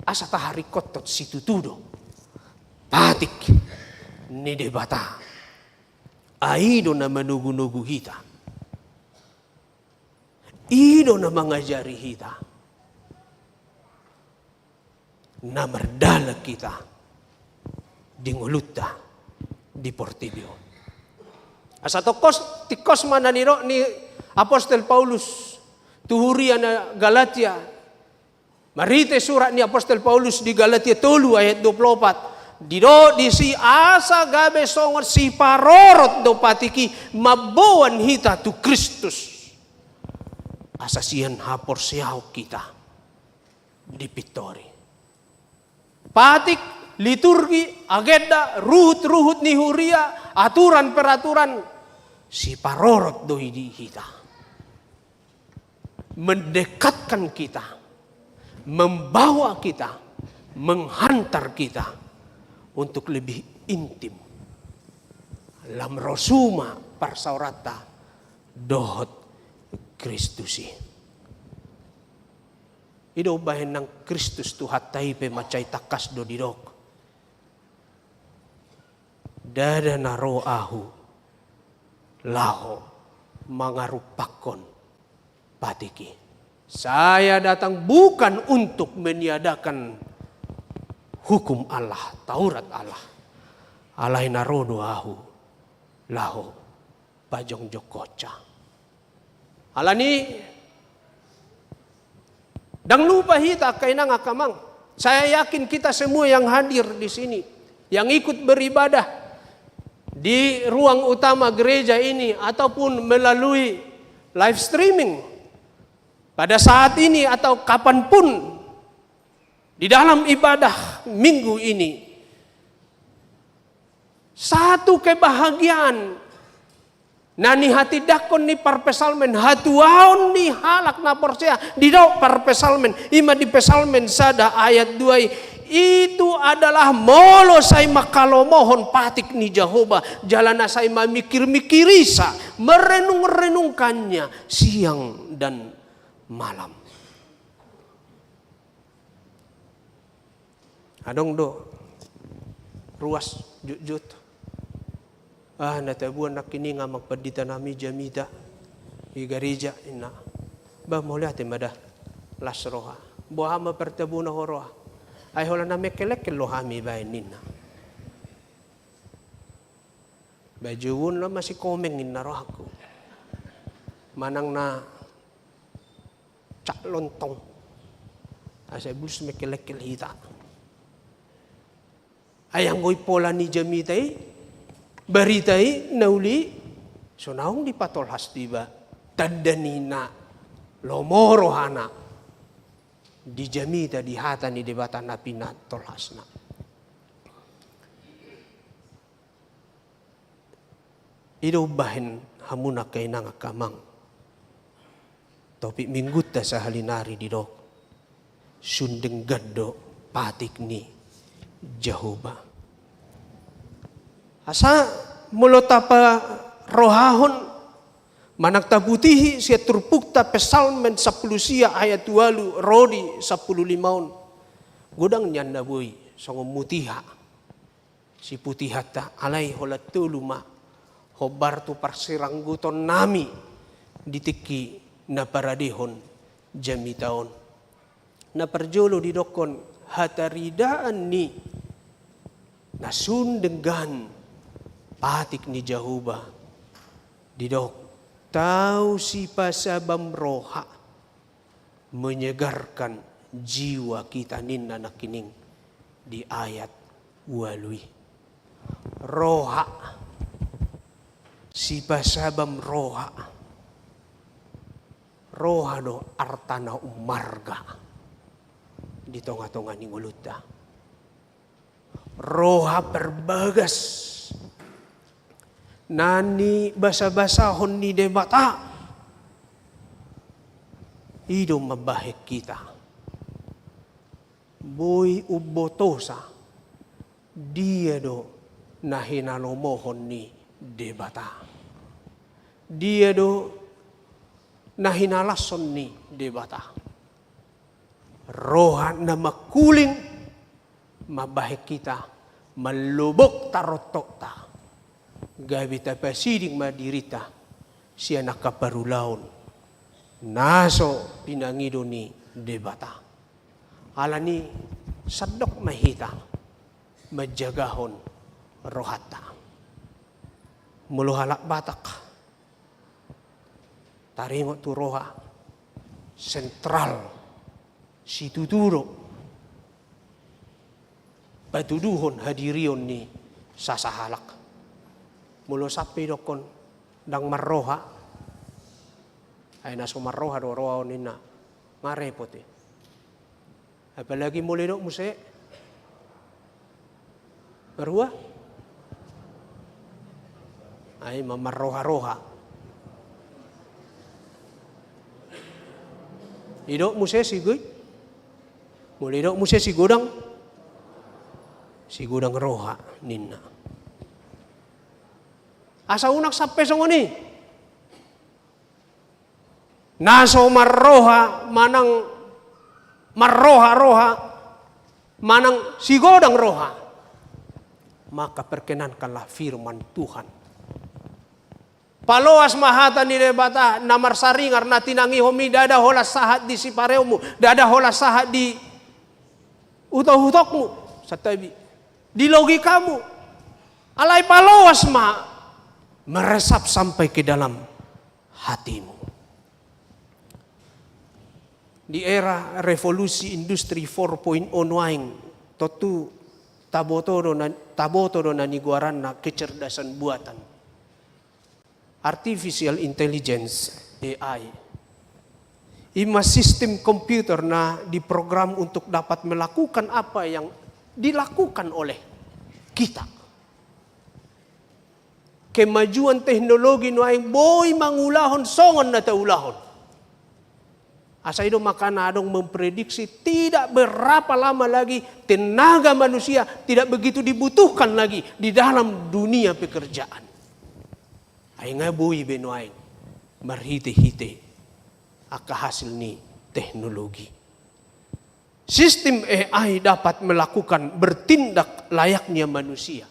Asa tahari kotot situ tudo. Patik ni debata. Aido na manugu-nugu hita. Ido na mangajari hita. Na merdala kita. Di nguluta. Di Portibio. Asa tikos mananiro ni Apostol Paulus. Tuhuria na Galatia. Marite surat ni Apostol Paulus di Galatia 3 ayat 24. Dido di si asa gabe songot si parorot do patiki mabuan hita tu Kristus. Asa siyan hapor siyaw kita di Pitori. Patik, liturgi, agenda, ruhut-ruhut ni huria, aturan-peraturan si parorot do hidi hita. Mendekatkan kita. Membawa kita, menghantar kita untuk lebih intim. Lam rosuma parsaurata dohot Kristusi. Ido bahen ng Kristus tu hatay pe macay takas do didok. Dada naro ahu laho mangarupakon patiki. Saya datang bukan untuk meniadakan hukum Allah, Taurat Allah. Alai narodo ahu, laho, pajong jokoca. Alani, dang lupa hita kay nang akamang. Saya yakin kita semua yang hadir di sini, yang ikut beribadah di ruang utama gereja ini ataupun melalui live streaming. Pada saat ini atau kapanpun di dalam ibadah minggu ini. Satu kebahagiaan. Nani hati dakon ni parpesalmen. Hatuaon ni halak na porsea. Di daw parpesalmen. Ima di pesalmen sada ayat 2. Itu adalah molo say makalomohon patik ni Jehovah. Jalan na say mamikir-mikirisa. Merenung-renungkannya siang dan malam. Adong do ruas jut-jut. Natabuan na kini nga magpadita nami jamita. Igarija ina. Ba mo lihat mada las roha. Buha mapertabu na horoha. Ay hola na mekelek lohami ba nina. Ba juwon la masih komengin na rohaku. Manang na cak lontong. Asa bulus mekelekkel hita. Ayang goy pola ni jamitai. Baritai nauli. So naong dipatolhas diba. Tadanina. lomoro hana dijamita di hata ni debata napina tolasna. Ido bahin hamuna kainanga kamang. Topik minggutta sa halinari di dok. Sundeng gaddo patik ni Jehovah. Asa mulotapa rohahon managtabutihi siya turpukta pesalmen 10 sia ayat 2 rodi 15. Godang nyan na boy sangom mutiha. Si putihata alay holat tuluma hobar tu parsirangguton nami ditiki na paradihon jami taon. Na perjolo di dokon hataridaan ni nasundenggan patik ni Jehovah di dok tahu si pasabam roha menyegarkan jiwa kita ninna nakining di ayat walui roha si pasabam roha roha do artana umarga di tonga-tonga ni nguluta roha perbagas nani basa-basahon ni debata ido mabahek kita boy ubotosa dia do nahinalomohon ni debata dia do nahinalason ni debata roha na makuling mabahek kita malubok tarotok ta gabi tapasiding madirita siya nakaparulaon naso pinangido ni debata alani sadok mahita majagahon rohata muluhalak batak tarimo tu roha sentral si tuturo patuduhon hadirion ni sasahalak mulo sapi dokon dang marroha ay naso marroha do roha nina ngarepot apalagi mulai dok muse marua ay mamarroha-roha idok muse sigoy mulai dok muse si godang roha ninna asa unak sampai songoni naso marroha manang marroha-roha manang si godang roha maka perkenankanlah firman Tuhan paloas mahata ni debata namar saringar na tinangi homi dada holas sahat di sipareumu dada holas sahat di utok-utokmu satabi di logikamu alai paloas meresap sampai ke dalam hatimu di era revolusi industri 4.0 waing totu taboto do naniguaran na kecerdasan buatan artificial intelligence AI ima sistem komputer na diprogram untuk dapat melakukan apa yang dilakukan oleh kita kemajuan teknologi nuai boy mangulahon songon na taulahon asa itu maka nadong memprediksi tidak berapa lama lagi tenaga manusia tidak begitu dibutuhkan lagi di dalam dunia pekerjaan. Ay nga boy benuay marhite-hite aka hasil ni teknologi. Sistem AI dapat melakukan bertindak layaknya manusia.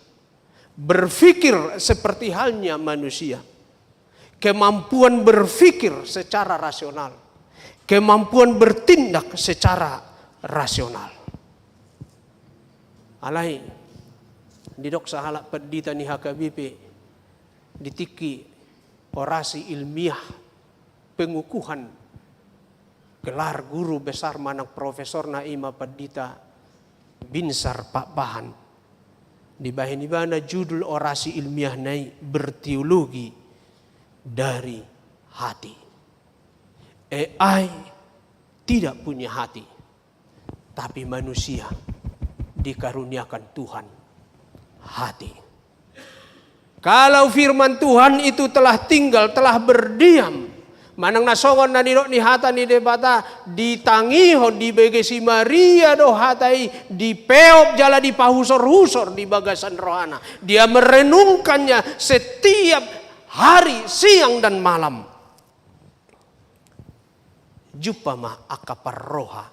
Berpikir seperti halnya manusia. Kemampuan berpikir secara rasional. Kemampuan bertindak secara rasional. Alai didok sahalak pendita ni HKBP ditiki orasi ilmiah pengukuhan gelar guru besar manang Profesor Naima Pendita Binsar Pak Bahan. Di bahan judul orasi ilmiah nai berteologi dari hati. AI tidak punya hati, tapi manusia dikaruniakan Tuhan hati. Kalau firman Tuhan itu telah tinggal, telah berdiam, manang nasongon na niro ni hata ni debata ditangiho di begesi Maria do hatai di peop jala di pahusor-husor di bagasan rohana. Dia merenungkannya setiap hari, siang dan malam. Jupama akaparroha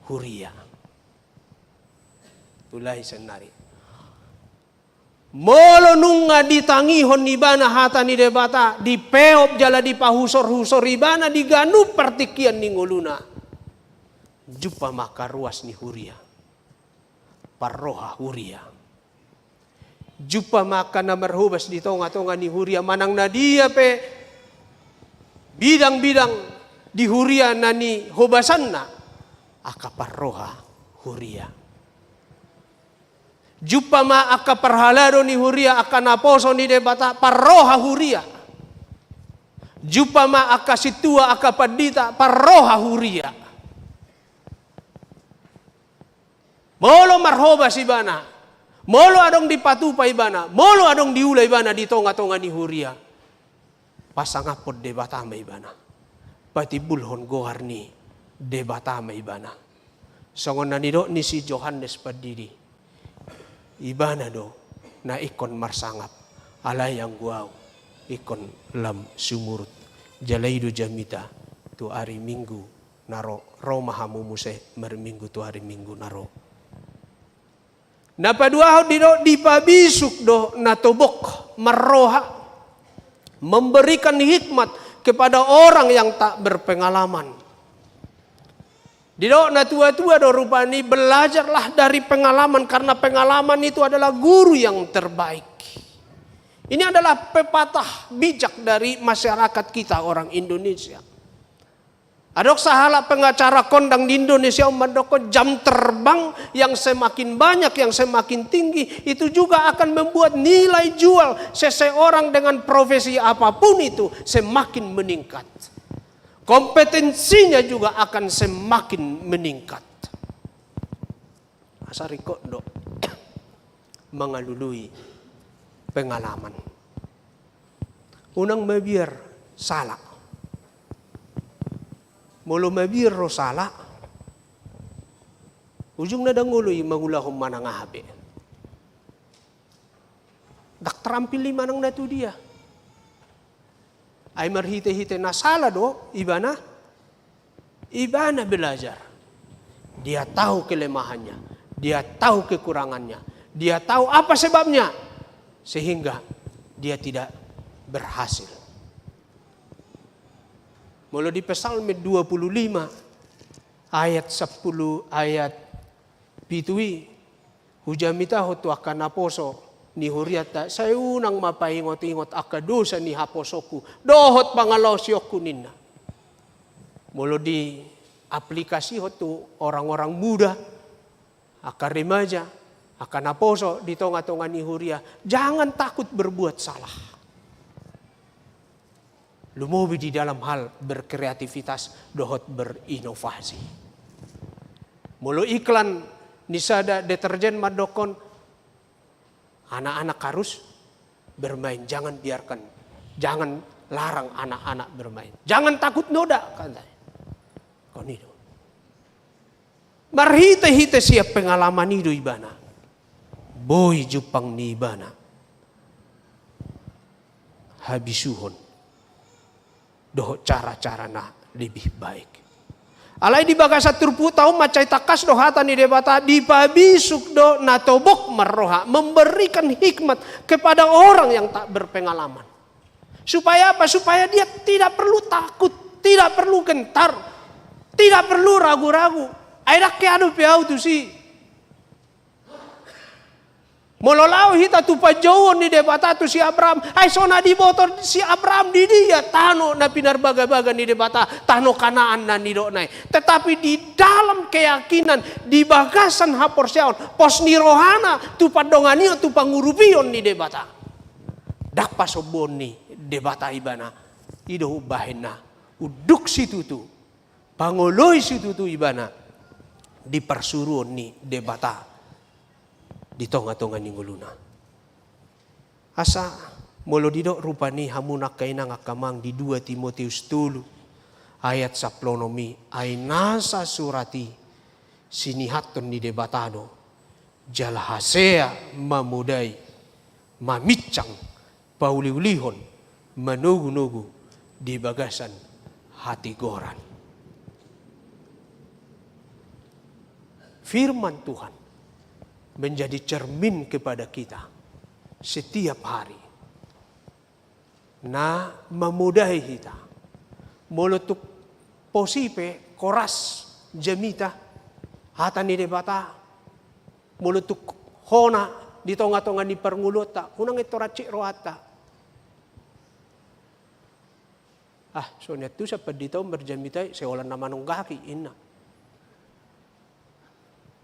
huria. Ulai senari. Molo nunga ditangihon ni bana hata ni debata di peop jala di pahusor-husor ibana di ganu partikian ni nguluna. Jupa maka ruas ni huria. Parroha huria. Jupa maka na merhubas di tonga-tonga ni huria manang na dia pe bidang-bidang di huria na ni hobasanna akaparroha huria. Jupa ma akaparhalado ni huria akanaposo ni debata parroha huria. Jupa ma akasitua akapadita parroha huria. Molo marhoba si bana. Molo adong dipatupa ibana. Molo adong diula ibana di tonga-tonga ni huria. Pasangapod debata ma ibana. Pati bulhon goharni debata ma ibana. Songon nanido ni si Johannes Padiri. Ibana do na ikon marsangap alay ang guaw ikon lam sumurut jalaido jamita tu ari minggu naro Roma hamumuse merminggu tu hari minggu naro. Napadua dino dipabisuk do natobok marroha memberikan hikmat kepada orang yang tak berpengalaman. Dino na tua-tua do rupani belajarlah dari pengalaman karena pengalaman itu adalah guru yang terbaik. Ini adalah pepatah bijak dari masyarakat kita orang Indonesia. Adok sahala pengacara kondang di Indonesia umandoko jam terbang yang semakin banyak, yang semakin tinggi itu juga akan membuat nilai jual seseorang dengan profesi apapun itu semakin meningkat. Kompetensinya juga akan semakin meningkat. Asariko do mengalului pengalaman. Unang mabiar salah. Mulu mabiar ro salah. Ujung na dangului mangulahom manang ahabe. Dak terampil lima nang natu dia. Ay marhite-hite na salah do, ibana belajar. Dia tahu kelemahannya, dia tahu kekurangannya, dia tahu apa sebabnya, sehingga dia tidak berhasil. Mulai di Psalm 25 ayat 10 ayat pitui hujamita hotu akan aposo. Ni huriata saya unang mapaingot-ingot akadosa ni haposoku dohot pangalaw siyokku ninna. Mulu di aplikasi hotu orang-orang muda akar remaja akan aposo di tonga-tonga ni huria jangan takut berbuat salah. Lumobi di dalam hal berkreativitas dohot berinovasi. Mulu iklan nisada deterjen madokon anak-anak harus bermain, jangan larang anak-anak bermain. Jangan takut noda, katanya. Kon itu. Marhite-hite siap pengalaman itu ibana. Boy jupang ni ibana. Habisuhon. Doh cara-cara na lebih baik. Alay di bagasa turpu tau macai takas do hata ni debata dipabisuk do natobok marroha memberikan hikmat kepada orang yang tak berpengalaman. Supaya apa? Supaya dia tidak perlu takut, tidak perlu gentar, tidak perlu ragu-ragu. Aidak ke anu piau tu si. Mololau hita tu pajauan ni debata tu si Abraham. Ay sona di motor si Abraham di dia tano na pinar baga-baga ni debata tano kanaan na ni donai. Tetapi di dalam keyakinan di bagasan haporsiaon pos ni rohana tu padonganio tu pangurupion ni debata. Dak pasobon ni debata ibana ido bahena uduk situ tu, pangoloi situ tu ibana, di persuruan ni debata, di tonga-tonga ni nguluna. Asa, molo didok rupa ni hamunak kaina ngakamang di 2 Timotius 3, ayat 10 ay nasa surati, sinihaton ni debatado, jalahasea mamudai, mamicang, pauliulihon, manugu-nugu di bagasan hati goran. Firman Tuhan menjadi cermin kepada kita setiap hari. Na memudahi kita. Molotuk posipe koras jamita hata ni debata. Molotuk hona di tonga-tonga ni perngulota. Unang ito racik roata. Soalnya tu sa paditaw berjamitai seolah nama nung gaki ina.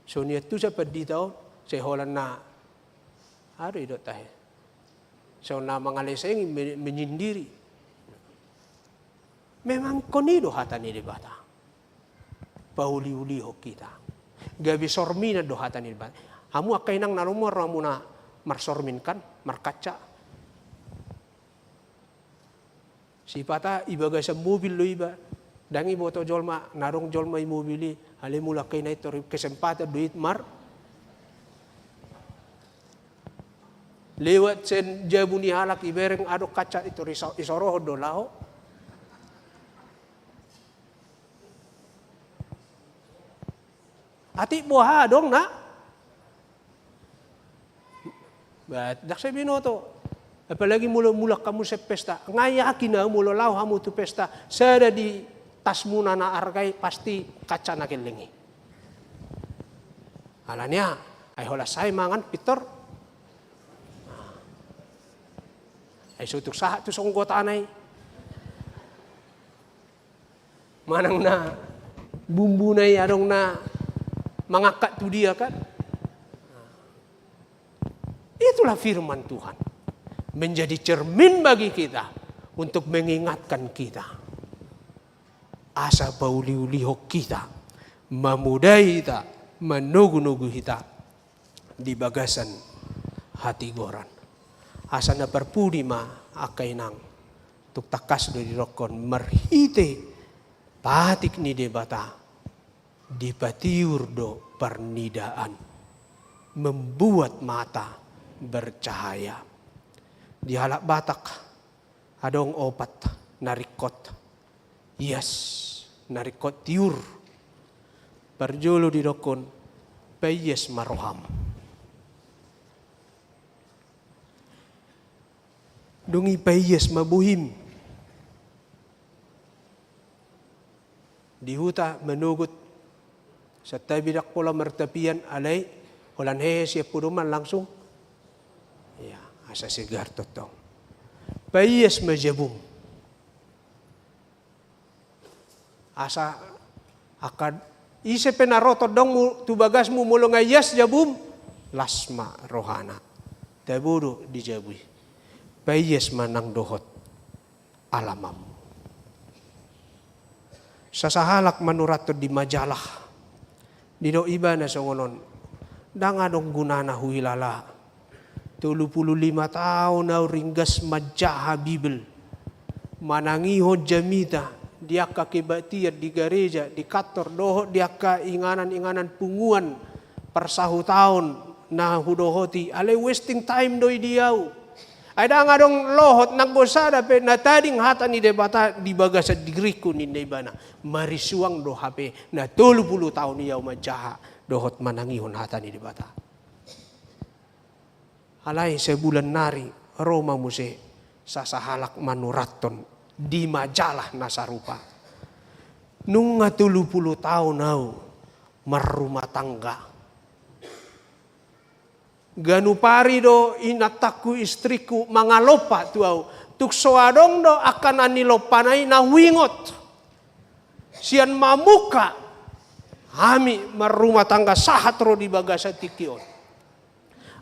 Soalnya tu sa paditaw seolah na hari do tahe. So na mga leseng menyendiri. Memang konido hata ni debata. Pauli-uliho kita. Gabi sormina do hata ni debata. Hamu akay nang narumor ramu na marsormin kan, markaca. Sipata ibaga sa mobil lo iba. Dangi boto jolma, narong jolma i mobili. Halimula kay na ito kesempatan duit mar. Lewat sen jabu ni halak ibereng adok kaca itu isoroh do lao. Ati buah dong na. Dak saya binoto. Apalagi mula-mula kamu sa pesta. Ngayakin na mula lao hamu tu pesta. Sada di tas muna na argay pasti kaca na kelingi. Alanya ay hola say mangan Peter. Ay sutuk sahat tu songgota anay. Manang na bumbu na adong na mangangkat tu dia kan. Itulah firman Tuhan. Menjadi cermin bagi kita untuk mengingatkan kita. Asa pauliulihok kita. Memudai kita. Menugu-nugu kita. Di bagasan hati goran. Asa na perpudima akay nang tuktakas do dirokon merhite patik ni debata dipatiur do pernidaan membuat mata bercahaya di halak Batak adong opat narikot yes narikot tiur perjolo dirokon payes maroham dungi payes mabuhim. Di huta menugut sa tabidak pola mertapian alay holan hehe siya puruman langsung. Ya, asa sigar totong. Payes majabum. Asa akad ise penaroto dong tu bagasmu mulo ngayas jabum lasma rohana. Taburu dijabui. Payes manang dohot alamam. Sasahalak manurato di majalah. Dido iba na songonon. Dangadong gunana huilala. 35 tahun na ringgas majaha Bibel. Manangiho jamita. Dia ka kibatian di gereja. Di kantor dohot dia ka inganan-inganan punguan. Persahu tahun na hudohoti. Ale wasting time doi diau. Ada nga dong lohot naggosada pe na tading hata ni debata di baga sa digriku ni nebana marisuang do hape na 30 tahun niyaw majaha dohot manangihon hata ni debata. Alay sa bulan nari Roma muse sasahalak manuraton di majalah nasarupa. Nung nga 30 tahun naw marumah tangga. Ganupari do inataku istriku mangalopa tuaw. Tuksoadong do akan anilopanay na wingot. Siyan mamuka. Hami marumah tangga sahat ro di bagasa tikion.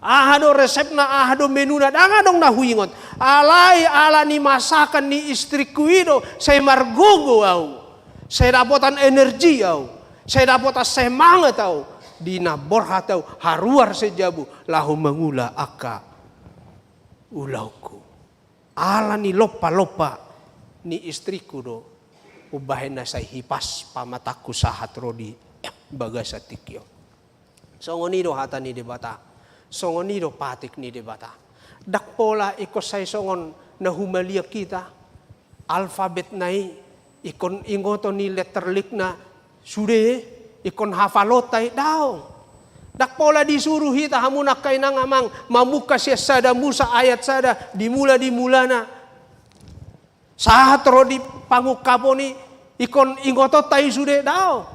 Ahado resep na ahado menu na dangadong nahuingon. Alay ala ni masakan ni istriku itu saya margugo au. Saya dapotan energi au. Saya dapotan semangat au. Dina borha tau haruar sejabu lahu mengula aka ulauku. Ala ni lopa-lopa ni istriku do. Ubahena say hipas pamataku sahat rodi bagasa tikyo. Songonido hata ni debata. Songonido patik ni debata. Dakpola iko say songon na humalia kita. Alfabet nai ikon ingoto ni letterlik na sude ikon hafalotay daw. Dakpola disuruh hita hamunak kay nang amang mamuka siya sada Musa ayat sada dimula na. Sahat rodi pangukapo ni ikon ingoto tayo sude daw.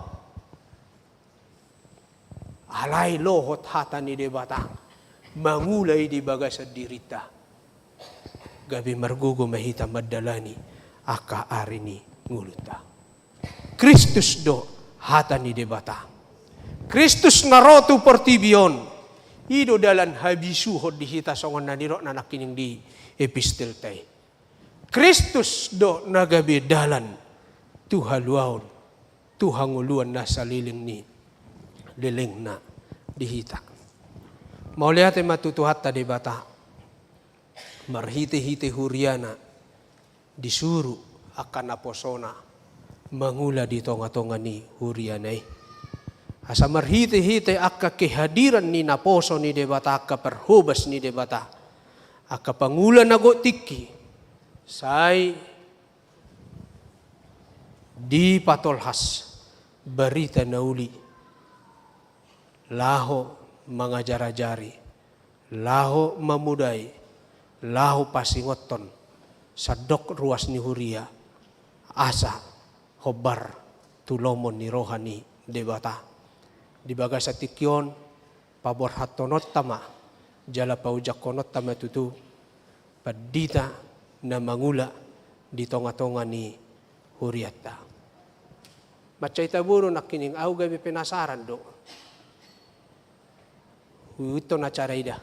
Alay lohot hata ni debatang. Mangulay di baga sa dirita. Gabi margugo mahita madalani. Aka ari ni nguluta. Kristus do hata ni debatang. Kristus narotu portibion. Ido dalan habisuhod di hita songon naniro na nakining di epistel tay. Kristus do nagabi dalan tuhaluaon tuhanguluan na saliling ni liling na dihita. Mauliate matutuhat ta debata marhite-hite huriana disuruh akan naposona mangula di tonga-tonga ni hurianay. Asa marhite-hite akka kehadiran ni naposo ni debata akka perhubas ni debata akka pangula nago tiki say di patolhas berita nauli laho mangajarajari laho mamudai laho pasingoton sadok ruas ni huria asa hobar tulomon ni rohani debata di bagasa tikyon pabor hatonot tama jala paujakonot tama tutu padita na mangula di tonga-tonga ni huriata. Macay taburo nakining au gabi penasaran do. Ito na charayda.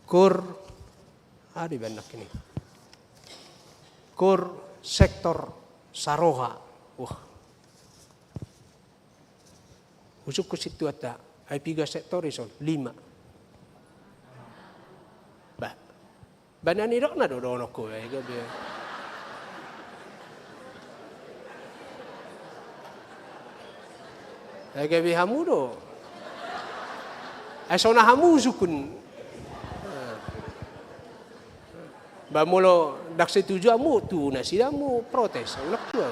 Kur adi ba nakining? Kur sektor saroha. Wah. Usuk ko situ ata ay piga sektor ison 5. Banani dok na dodono ko eh gabi. Ay gabi hamudo. Ay sona hamu sukun. Bamulo dak setuju amu tu na sila mu protes. Ulak tu.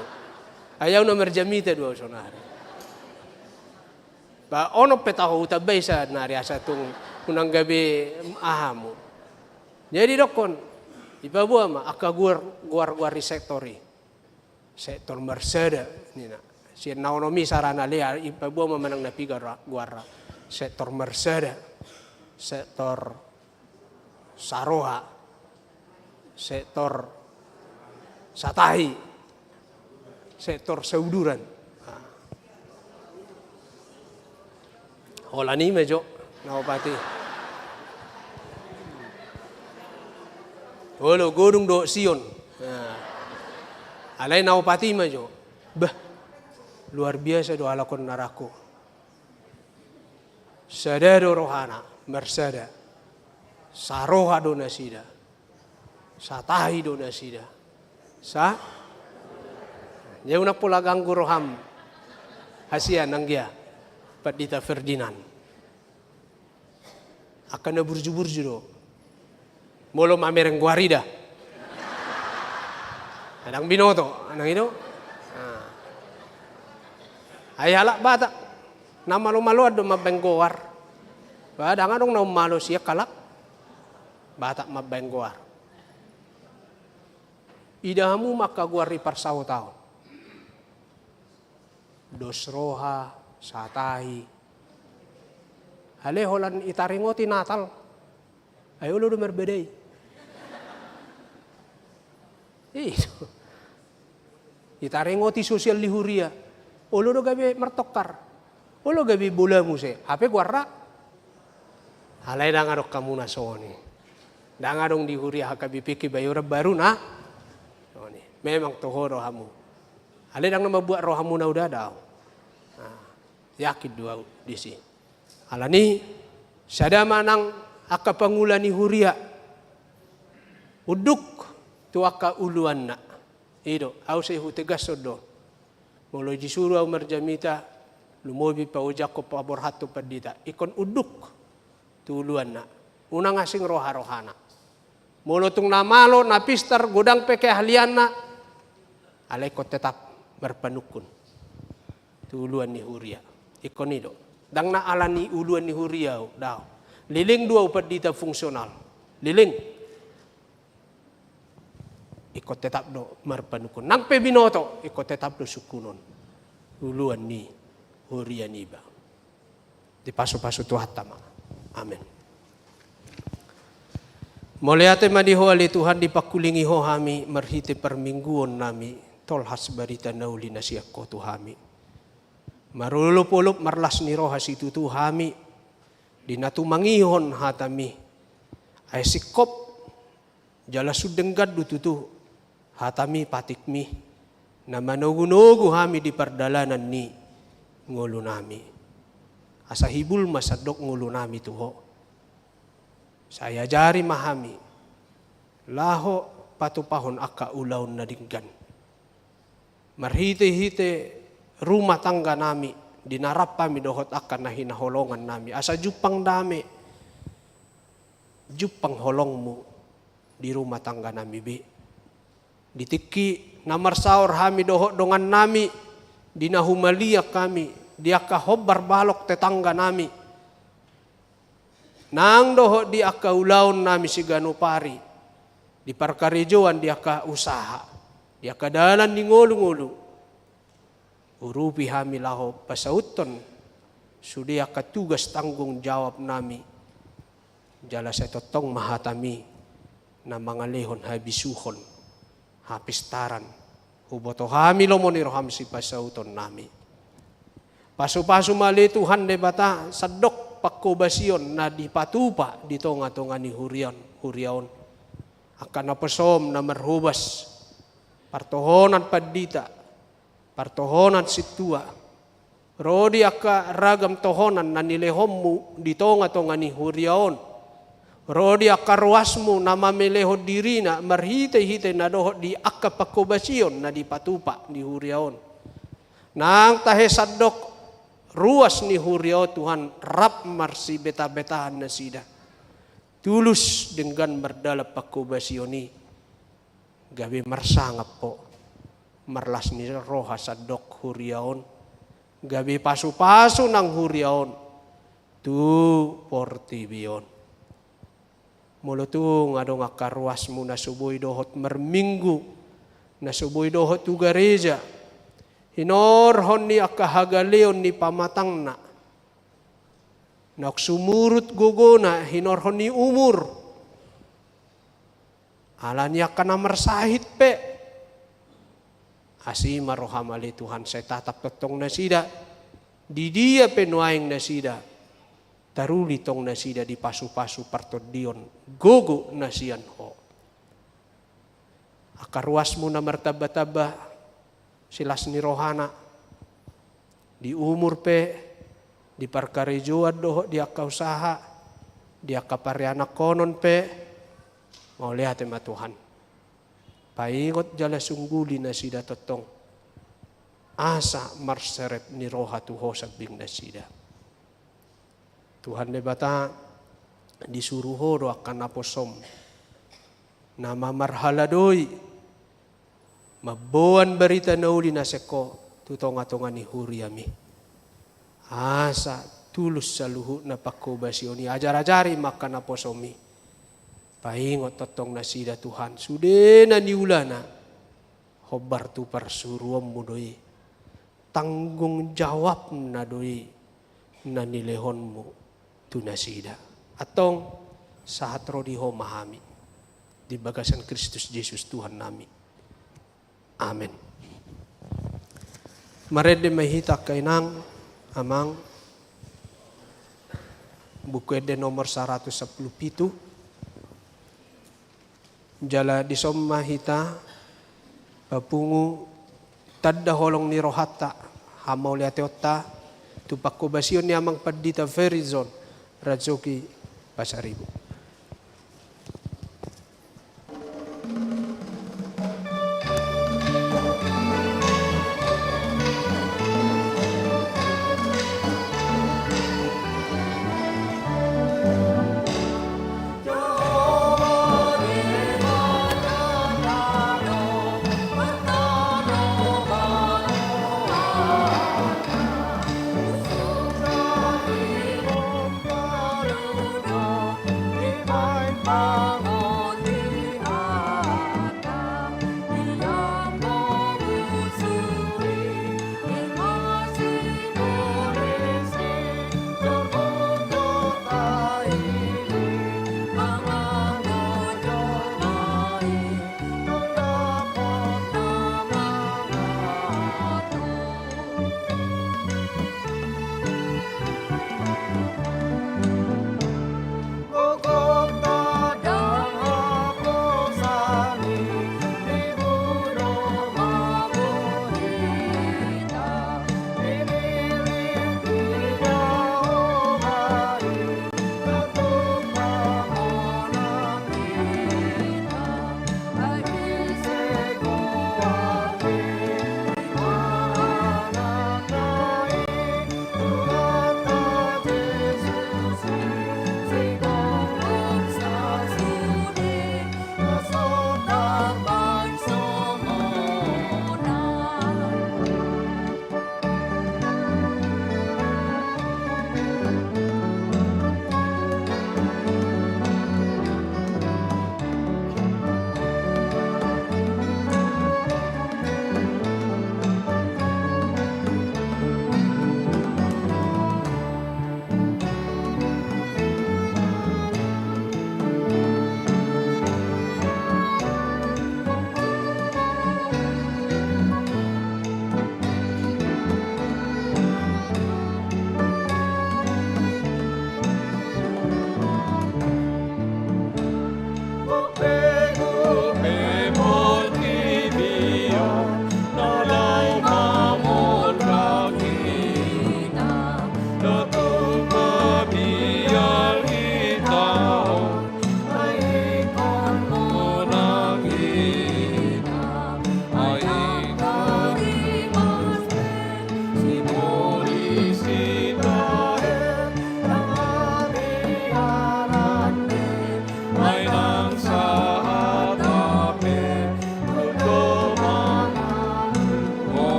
Ayaw na merjamita do sona. Ba ono petaho utabay sa nari asa tung kunang gabi ahamu. Jadi dokon, ibabuah ma aka guar sektori, sektor merseda ni na. Si naonomi sarana lea ibabuah ma menang napi guar sektor merseda, sektor saroha, sektor satahi, sektor sauduran. Holani mejo naopati. Olo godung do Sion. Alay naupati majo. Bah, luar biasa do alakon narako. Sadado rohana, mersada. Saroha do nasida. Satahi do nasida. Sa? Dia una pula ganggu roham. Hasia nanggia. Padita Ferdinand. Akan burju-burju do. Molo mamereng guarida. Adang binoto, anang itu. Ayala bata. Na malu-malu ado mabenggoar. Badang adong na malu siya kalak. Bata mabenggoar. Idahamu makaguari parsaw tao. Dosroha, satahi. Haleholan itaringoti natal. Ayo lu merbedai. Itu. Itarengoti sosial di huria. Olo do gabi mertokar. Olo gabi bola muse. Hape guarra. Halay na nga kamu na soni. Da nga dong di huria HKBP kibayura baru na. Soni. Memang toho rohamu. Halay na mabuat rohamu na udah daw. Yakin dua di sini. Alani sada manang aka pangulan ni huria. Uduk tu aka uluan na. Ido, au say hutegas sodo. Molo disuruh au marjamita lumobi pa ujak ko pabor hatu padita. Ikon uduk tu uluan na. Unang asing roha-rohana. Molo tung namalo napistar godang peke ahlian na. Alay ko tetap berpanukun. Tu uluan ni huria. Ikon ido. Dang na alani uluan ni huria daw. Liling dua upadita fungsional. Liling. Ikot tetap do marpanukun. Nang pebinoto ikot tetap do sukunon. Uluan ni huria niba. Di paso-paso Tuhan tama. Amin. Moleate madiho ali Tuhan dipakulingi ho hami marhite permingguon nami tolhas barita nauli na siya ko tuhami. Marulupulup marlas ni roha situ tuhami dinatumangihon hatami ay sikop jala sudenggad dututu hatami patikmi na manugunugu hami di perdalanan ni ngulu nami asa hibul masadok ngulu nami tuho saya jari mahami laho patupahon aka ulaun na dinggan marhite-hite rumah tangga nami dinarap kami dohot akan na hinaholongan nami asa jupang dami jupang holongmu di rumah tangga nami be ditiki namar saur hami dohot dongan nami dinahumalia kami dia kahobar balok tetangga nami nang dohot di aka ulaun nami si ganupari di parkarejoan dia ka usaha dia ka dalan di ngulu-ngulu urupi hami laho pasauton sudia katugas tanggung jawab nami jala setotong mahatami na mga lehon habisuhon hapistaran huboto hami lomoniro hami si pasauton nami paso-paso mali Tuhan de bata sadok pakkobasion na dipatupa di tonga-tonga ni huriaon akan napasom na marhubas partohonan padita partohonan situa rodi aka ragam tohonan na nilehommu di tonga-tonga ni huriaon rodi aka ruasmu na mameleho dirina marhite-hite na doho di aka pakobasion na dipatupa di huriaon nang tahe sadok ruas ni huriaon Tuhan rap marsi beta-betahan na sida tulus dengan berdalap pakobasioni gabi marsangap po marlas ni roha sadok huriaon gabi pasu-pasu nang huriaon tu portibion mulo tu ngado ngakaruasmu na suboy dohot merminggu na suboy dohot tu gereja hinorhon ni akahagaleon ni pamatangna nak sumurut gogona hinorhon ni umur alanya kana mersahit pe asima rohamali Tuhan saya tatap totong nasida di dia penuaing nasida taruli tong nasida di pasu-pasu partodion gogo nasian ho akaruasmu na martaba-taba silas ni rohana di umur pe di parkarejoan doho dia ka usaha dia ka parianak konon pe mau lihat ma Tuhan paingot jala sungguli na sida totong asa marseret ni roha tuho sabing na sida Tuhan ne bata disuruh horo akan naposom nama marhaladoi mabuan berita nauli na seko tutonga-tonga ni huriami asa tulus saluhu na pakobasioni ajar-ajari maka naposomi paingot totong nasida Tuhan sude na niulana hobar tu persuruam mudoi tanggung jawab na doi na nilehonmu tu nasida atong saat rodiho mahami di bagasan Kristus Yesus Tuhan nami amin marede mahita kainang amang buku ede nomor 117. Jala di somma hita papungu tadda holong ni rohatta hamau liateotta tu pakkobasion ni amang padita Verizon Rajoki Pasaribu.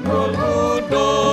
Mundo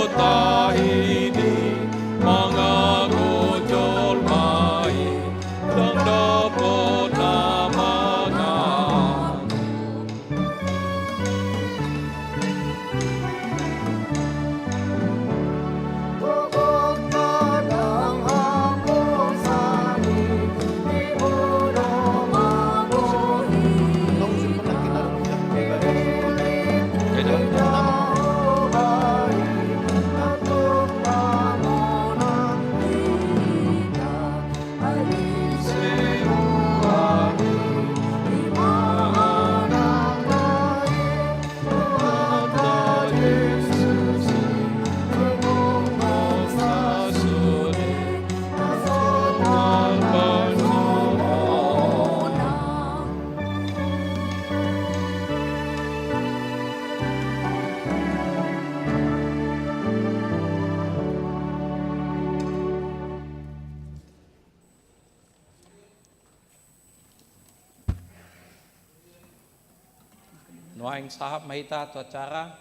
Noaing sahab mahita tu acara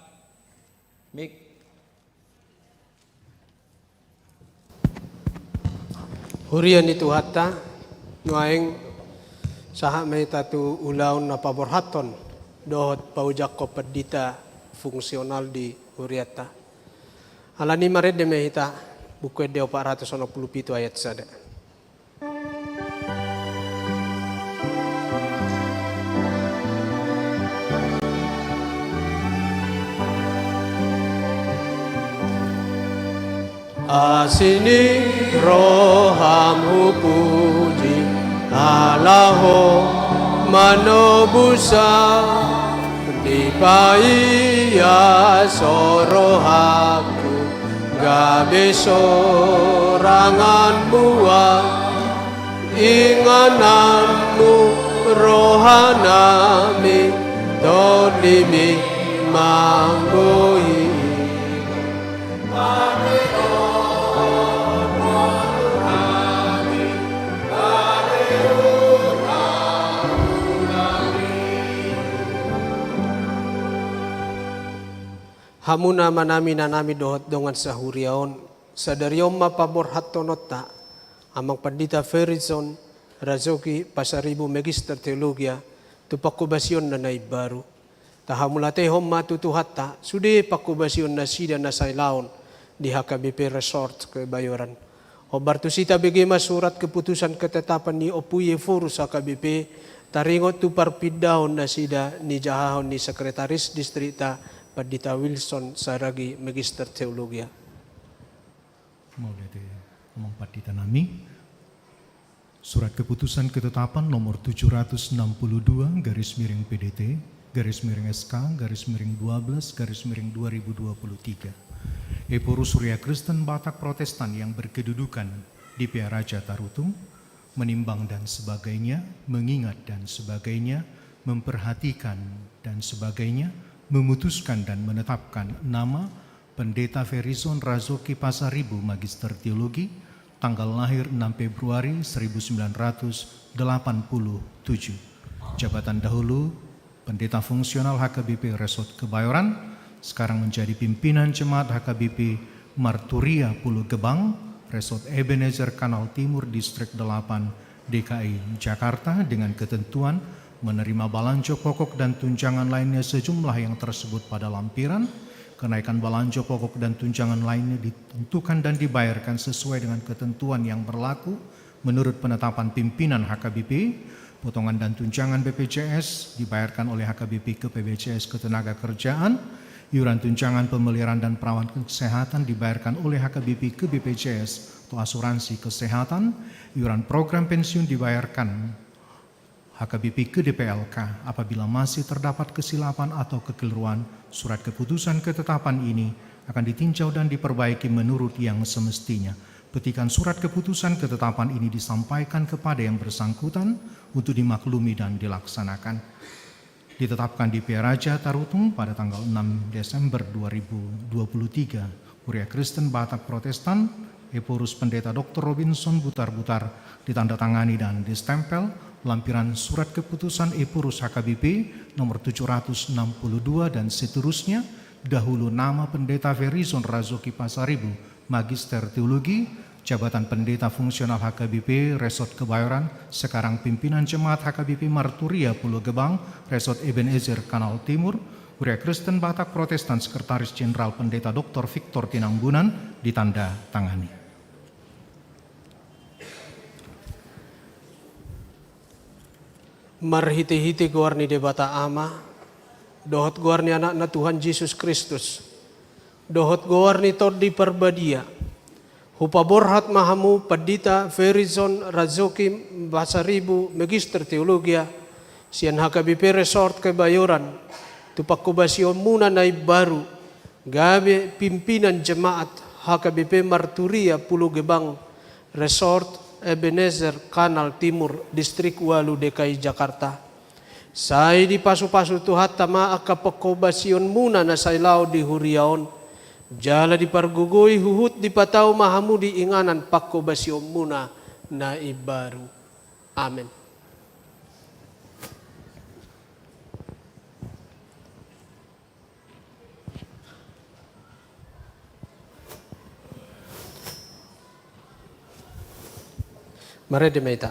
mik Hurian itu hatta nuaing saha meta tu ulaun na paborhaton dohot paujak ko pedita fungsional di huriata. Alani mared de mehita buku de 497 ayat sada. Asini rohamu puji Allaho manobusa dipaya sorohaku gabe sorangan buah ingananmu rohanami tolimi manggoi Hamuna manami nanami dohot dongan sahuriaon sadariom mapabor hatonota amang pandita Ferizon Razoki Pasaribu Magister Teologia tu pakubasyon na naibaru tahamulate homma tutuhatta sudi pakubasyon na sida na sailaon di HKBP Resort Kebayoran obar tu sita bagaimana surat keputusan ketetapan ni Opuye Furus HKBP taringot tu parpidaon na sida ni jahahon ni Sekretaris Distrikta Pandita Wilson Saragi Magister Teologia. Mulai dari omong Pandita nami, surat keputusan ketetapan nomor 762 garis miring PDT garis miring SK garis miring 12 garis miring 2023. Eporus Surya Kristen Batak Protestan yang berkedudukan di Piaraja Tarutung, menimbang dan sebagainya, mengingat dan sebagainya, memperhatikan dan sebagainya, memutuskan dan menetapkan nama Pendeta Ferizon Razoki Pasaribu Magister Teologi tanggal lahir 6 Februari 1987. Jabatan dahulu Pendeta Fungsional HKBP Resort Kebayoran, sekarang menjadi pimpinan Jemaat HKBP Marturia Pulau Gebang, Resort Ebenezer Kanal Timur Distrik 8 DKI Jakarta dengan ketentuan menerima balanjo pokok dan tunjangan lainnya sejumlah yang tersebut pada lampiran. Kenaikan balanjo pokok dan tunjangan lainnya ditentukan dan dibayarkan sesuai dengan ketentuan yang berlaku menurut penetapan pimpinan HKBP. Potongan dan tunjangan BPJS dibayarkan oleh HKBP ke PBJS Ketenagakerjaan. Iuran tunjangan pemeliharaan dan perawatan kesehatan dibayarkan oleh HKBP ke BPJS atau asuransi kesehatan. Iuran program pensiun dibayarkan HKBP ke DPLK. Apabila masih terdapat kesilapan atau kekeliruan, surat keputusan ketetapan ini akan ditinjau dan diperbaiki menurut yang semestinya. Petikan surat keputusan ketetapan ini disampaikan kepada yang bersangkutan untuk dimaklumi dan dilaksanakan. Ditetapkan di Piaraja Tarutung pada tanggal 6 Desember 2023. Surya Kristen Batak Protestan, Eporus Pendeta Dr. Robinson Butar-Butar ditandatangani dan distempel lampiran surat keputusan Eporus HKBP nomor 762 dan seterusnya, dahulu nama Pendeta Ferizon Razoki Pasaribu Magister Teologi, jabatan Pendeta Fungsional HKBP Resort Kebayoran, sekarang pimpinan Jemaat HKBP Marturia Pulau Gebang, Resort Ebenezer Kanal Timur, Surya Kristen Batak Protestan, Sekretaris Jenderal Pendeta Dr. Victor Tinambunan, ditanda tangani. Marhiti-hiti guarni debata ama, dohot guarni anak na Tuhan Yesus Kristus, dohot guarni tod di perbadia, hupaborhat mahamu Pendeta Ferizon Razoki Pasaribu Magister Teologia, sian HKBP Resort Kebayoran, tupakubasyon muna na baru, gabe pimpinan jemaat HKBP Marturia Pulau Gebang, Resort Ebenezer Kanal Timur Distrik 8 DKI Jakarta. Sai di pasu-pasu tuhat tama akapakobasyon muna na sailaw di huriaon. Jala di pargugoy huhut di pataw mahamu di inganan pakobasyon muna na ibaru. Amen. Mare de meita.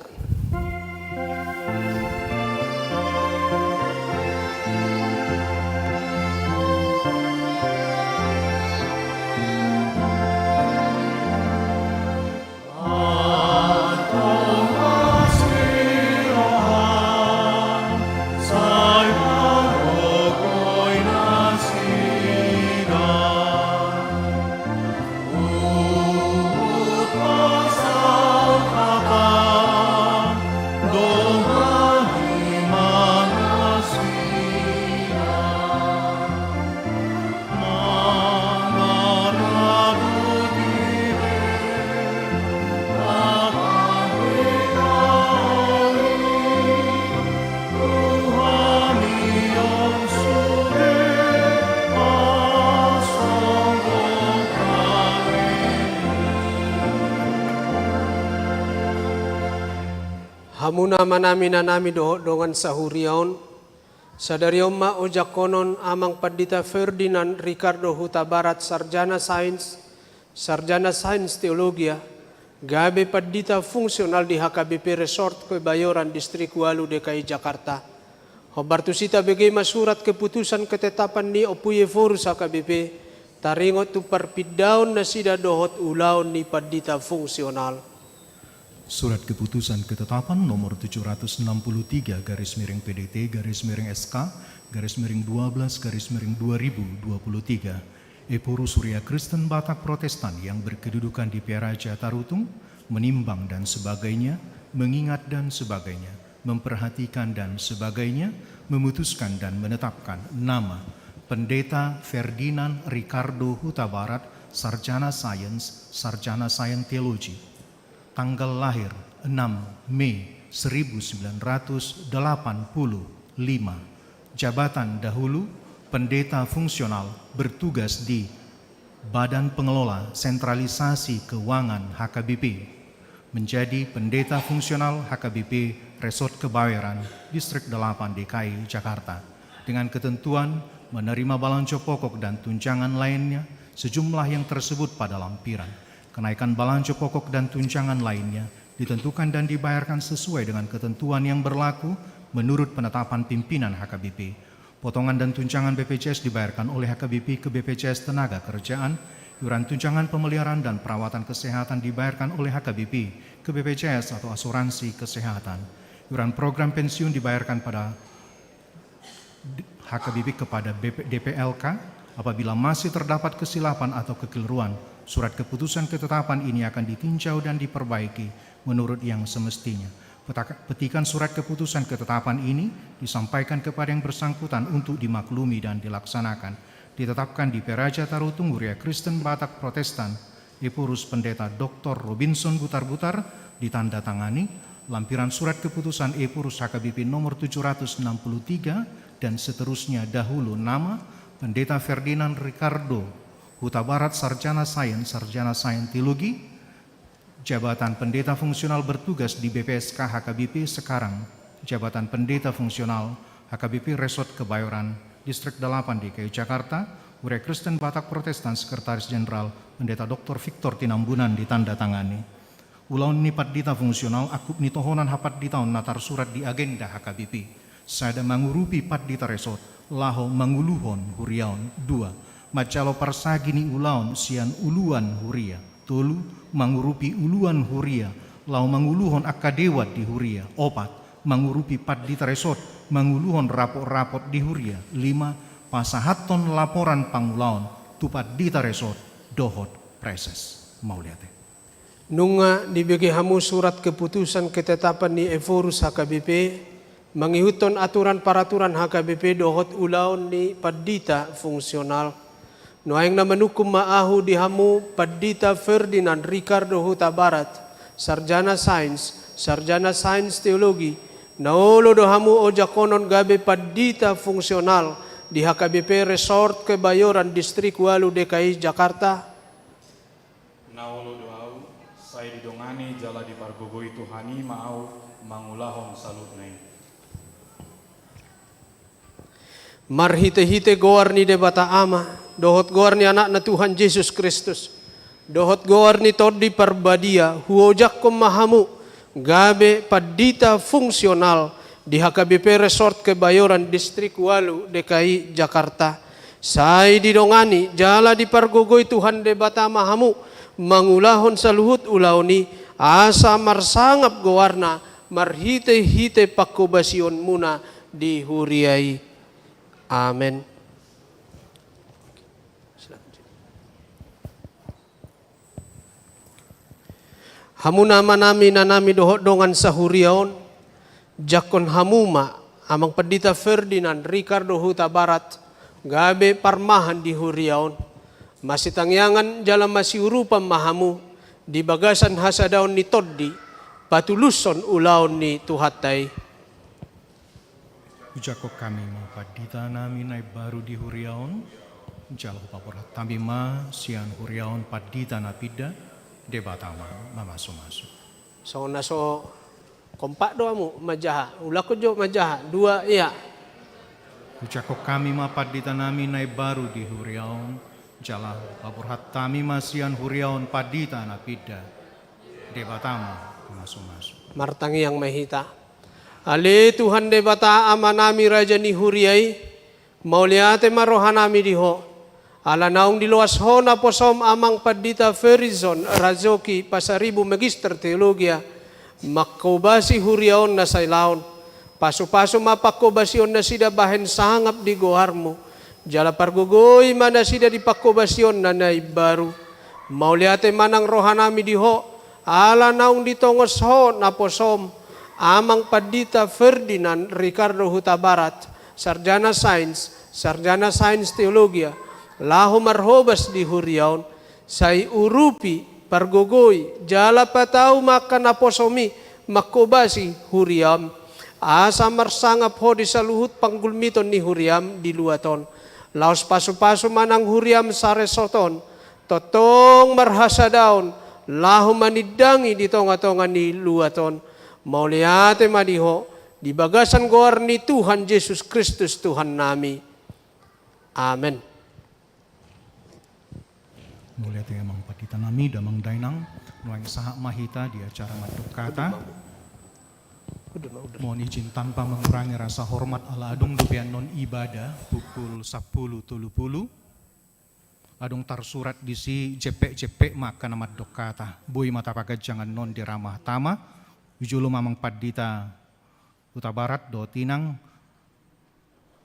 Hamuna manami nanami dongan sahurion sadariom ma ojakonon amang Pandita Ferdinand Ricardo Huta Barat Sarjana Sains Teologia gabe Pandita fungsional di HKBP Resort Kebayoran Distrik Walu DKI Jakarta. Hobartusita bagaimana surat keputusan ketetapan ni opuye forus HKBP taringot tu perpidaun na sida dohot ulaun ni Pandita fungsional. Surat keputusan ketetapan nomor 763 /PDT/SK/12/2023 Epuru Surya Kristen Batak Protestan yang berkedudukan di Peraja Tarutung menimbang dan sebagainya, mengingat dan sebagainya, memperhatikan dan sebagainya, memutuskan dan menetapkan nama Pendeta Ferdinand Ricardo Huta Barat Sarjana Sains Teologi, tanggal lahir 6 Mei 1985, jabatan dahulu pendeta fungsional bertugas di Badan Pengelola Sentralisasi Keuangan HKBP, menjadi pendeta fungsional HKBP Resort Kebayoran Distrik 8 DKI Jakarta, dengan ketentuan menerima balanco pokok dan tunjangan lainnya sejumlah yang tersebut pada lampiran. Kenaikan balanco pokok dan tunjangan lainnya ditentukan dan dibayarkan sesuai dengan ketentuan yang berlaku menurut penetapan pimpinan HKBP. Potongan dan tunjangan BPJS dibayarkan oleh HKBP ke BPJS Tenaga Kerjaan. Iuran tunjangan pemeliharaan dan perawatan kesehatan dibayarkan oleh HKBP ke BPJS atau asuransi kesehatan. Iuran program pensiun dibayarkan pada HKBP kepada DPLK. Apabila masih terdapat kesilapan atau kekeliruan, surat keputusan ketetapan ini akan ditinjau dan diperbaiki menurut yang semestinya. Petikan surat keputusan ketetapan ini disampaikan kepada yang bersangkutan untuk dimaklumi dan dilaksanakan. Ditetapkan di Peraja Tarutung Surya Kristen Batak Protestan, Epurus Pendeta Dr. Robinson Butar-Butar, ditandatangani lampiran surat keputusan Epurus HKBP nomor 763 dan seterusnya dahulu nama Pendeta Ferdinand Ricardo Huta Barat Sarjana Sains Teologi, jabatan pendeta fungsional bertugas di BPSK HKBP sekarang, jabatan pendeta fungsional HKBP Resort Kebayoran Distrik 8 DKI Jakarta, Surya Kristen Batak Protestan Sekretaris Jenderal Pendeta Dr. Victor Tinambunan ditandatangani. Ulaun ni Pandita fungsional akup ni tohonan hapat di tahun natar surat di agenda HKBP. Sada mangurupi Pandita Resort laho manguluhon huriaon 2 macalo persagini ulaon sian uluan huria tolu mangurupi uluan huria lau manguluhon akadewat di huria 4 mangurupi Pandita Resort manguluhon rapot-rapot di huria 5 pasahaton laporan pangulaon tu Pandita Resort dohot preses mauliate. Nunga dibagi hamu surat keputusan ketetapan ni Eforus HKBP mengihuton aturan peraturan HKBP dohot ulaun ni Pandita fungsional. Noaing na manukum maahu di hamu Pandita Ferdinand Ricardo Huta Barat Sarjana Sains Teologi naolo do hamu ojakonon gabe Pandita fungsional di HKBP Resort Kebayoran Distrik Walu DKI Jakarta. Naolo doau saya didongani jala di pargogoi Tuhani mau mangulahong salutnei. Marhite-hite goar ni debata ama, dohot goar ni anak na Tuhan Yesus Kristus, dohot goar ni todi parbadia, huojak kom mahamu, gabe padita fungsional di HKBP Resort Kebayoran Distrik Walu DKI Jakarta. Sai didongani jala di pargogoi Tuhan de bata mahamu mangulahon saluhut ulauni asa marsangap gowarna marhite-hite pakobasion muna dihuriai. Amin. Hamu nama nami nanami dohot dongan sahuriaon jakon hamuma amang Pendeta Ferdinand Ricardo Huta Barat gabe parmahan di huriaon masih tangyangan jalan masih urupa mahamu di bagasan hasadaon ni toddi patuluson ulaon ni tuhatai. Ujako kami ma Pendeta nami nai baru di huriaon jalo paporat tami ma sian huriaon Pendeta napida debatama mamaso-maso. So naso kompak doamu majaha ulako jo majaha dua iya. Ujako kami ma Pendeta nami nai baru di huriaon jala paporat tami ma sian huriaon Pendeta napida debatama mamaso-maso. Martangi yang mahita. Ale Tuhan de bata amanami raja ni huriai mauliate marohanami diho ala naung di luas hona posom amang Pendeta Ferizon Razoki Pasaribu Magister Teologia makobasi huriaon na sailaon paso-paso mapakobasion na sida bahen sangap di goharmu jala pargogoy mana sida di pakobasion na nai baru mauliate manang rohanami diho ala naung ditongos ho na posom amang Pendeta Ferdinand Ricardo Huta Barat, sarjana sains teologia, lahu marhobas di huriaon, say urupi pargogoi, jala patau makan aposomi, makobasi huriam, asa marsangap ho di saluhut panggulmiton ni huriam di luaton, laos pasu-pasu manang huriam saresoton, totong marhasadaon, lahu manidangi di tonga-tonga ni luaton, mauliate madiho di bagasan goar ni Tuhan Yesus Kristus Tuhan nami. Amin. Muliate amang Pendeta nami damang dainang nuang sahak mahita di acara madukata. Mohon izin tanpa mengurangi rasa hormat ala adung dupian non ibadah pukul 10.30. Adung tarsurat di si jepek-jepek maka nama dokata. Bui mata pakai jangan non di ramah tama. Ujulu mamang Pendeta Huta Barat do tinang